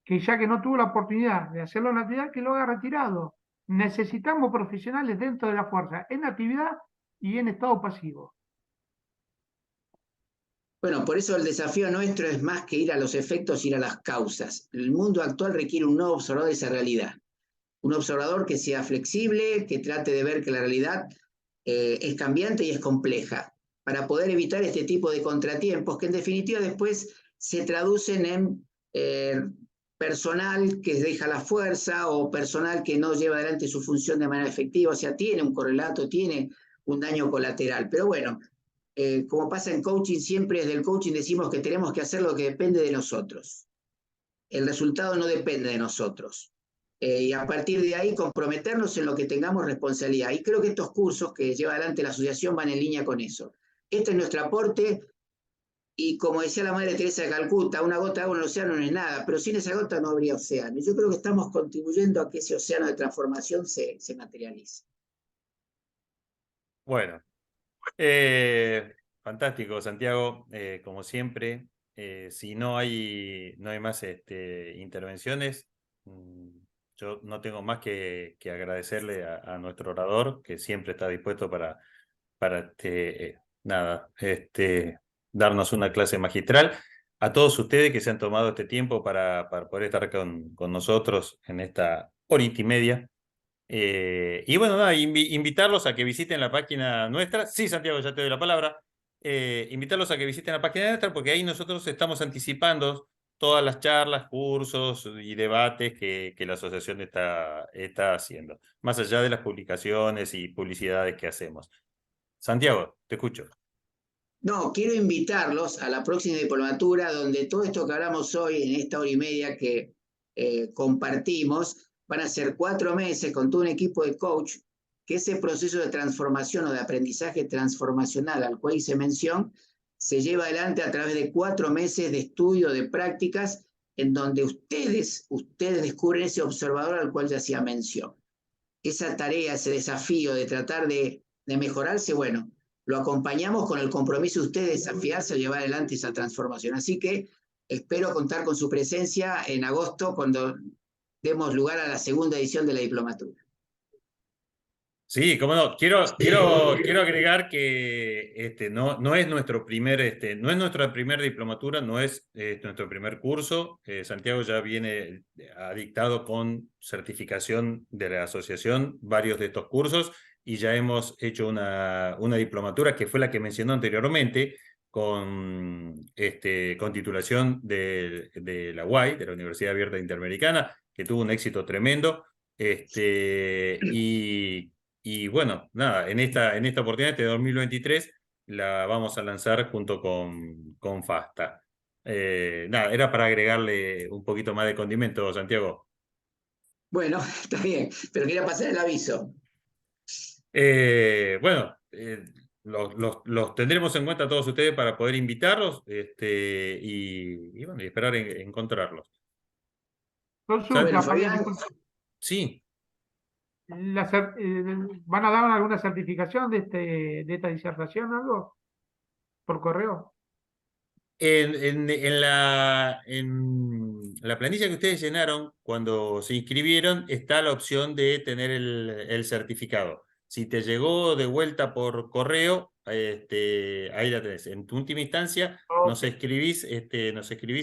que ya que no tuvo la oportunidad de hacerlo en actividad, que lo haga retirado. Necesitamos profesionales dentro de la fuerza, en actividad y en estado pasivo. Bueno, por eso el desafío nuestro es más que ir a los efectos, ir a las causas. El mundo actual requiere un nuevo observador de esa realidad. Un observador que sea flexible, que trate de ver que la realidad es cambiante y es compleja, para poder evitar este tipo de contratiempos que en definitiva después se traducen en personal que deja la fuerza o personal que no lleva adelante su función de manera efectiva, o sea, tiene un correlato, tiene un daño colateral. Pero bueno, como pasa en coaching, siempre desde el coaching decimos que tenemos que hacer lo que depende de nosotros. El resultado no depende de nosotros. Y a partir de ahí comprometernos en lo que tengamos responsabilidad. Y creo que estos cursos que lleva adelante la asociación van en línea con eso. Este es nuestro aporte y como decía la Madre Teresa de Calcuta, una gota de agua en el océano no es nada, pero sin esa gota no habría océano. Y yo creo que estamos contribuyendo a que ese océano de transformación se materialice. Bueno, fantástico, Santiago, como siempre. Si no hay más intervenciones, yo no tengo más que agradecerle a nuestro orador, que siempre está dispuesto para darnos una clase magistral. A todos ustedes que se han tomado este tiempo para poder estar con nosotros en esta horita y media. Y bueno, nada, invitarlos a que visiten la página nuestra. Sí, Santiago, ya te doy la palabra. Invitarlos a que visiten la página nuestra porque ahí nosotros estamos anticipando todas las charlas, cursos y debates que la asociación está haciendo, más allá de las publicaciones y publicidades que hacemos. Santiago, te escucho. No, quiero invitarlos a la próxima diplomatura donde todo esto que hablamos hoy en esta hora y media que compartimos van a ser 4 meses con todo un equipo de coach, que ese proceso de transformación o de aprendizaje transformacional al cual hice mención se lleva adelante a través de 4 meses de estudio, de prácticas, en donde ustedes descubren ese observador al cual ya hacía mención. Esa tarea, ese desafío de tratar de mejorarse, bueno, lo acompañamos con el compromiso de ustedes de desafiarse a llevar adelante esa transformación. Así que espero contar con su presencia en agosto cuando demos lugar a la segunda edición de la diplomatura. Sí, cómo no. Quiero agregar que no es nuestro primer, no es nuestra primera diplomatura, no es nuestro primer curso. Santiago ya ha dictado con certificación de la asociación varios de estos cursos y ya hemos hecho una diplomatura que fue la que mencionó anteriormente con titulación de la UAI, de la Universidad Abierta Interamericana, que tuvo un éxito tremendo. Y bueno, nada, en esta oportunidad, este 2023, la vamos a lanzar junto con FASTA. Nada, era para agregarle un poquito más de condimento, Santiago. Bueno, está bien, pero quería pasar el aviso. Bueno, los tendremos en cuenta todos ustedes para poder invitarlos y bueno, y esperar encontrarlos. Consulta, Bueno, Fabián, Fabián. disculpa. Sí. ¿Van a dar alguna certificación de esta disertación o algo? ¿Por correo? En la planilla que ustedes llenaron cuando se inscribieron está la opción de tener el certificado. Si te llegó de vuelta por correo, ahí la tenés. En tu última instancia, nos escribís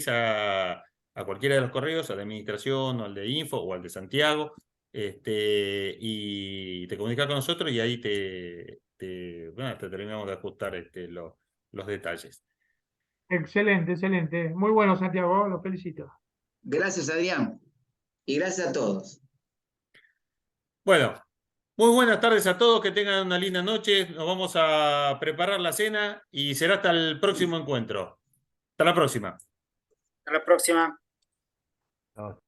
a cualquiera de los correos, al de administración, o al de info, o al de Santiago, y te comunicas con nosotros y ahí te terminamos de ajustar los detalles. Excelente, excelente. Muy bueno, Santiago, lo felicito. Gracias, Adrián. Y gracias a todos. Bueno, muy buenas tardes a todos, que tengan una linda noche. Nos vamos a preparar la cena y será hasta el próximo encuentro. Hasta la próxima. Hasta la próxima. No.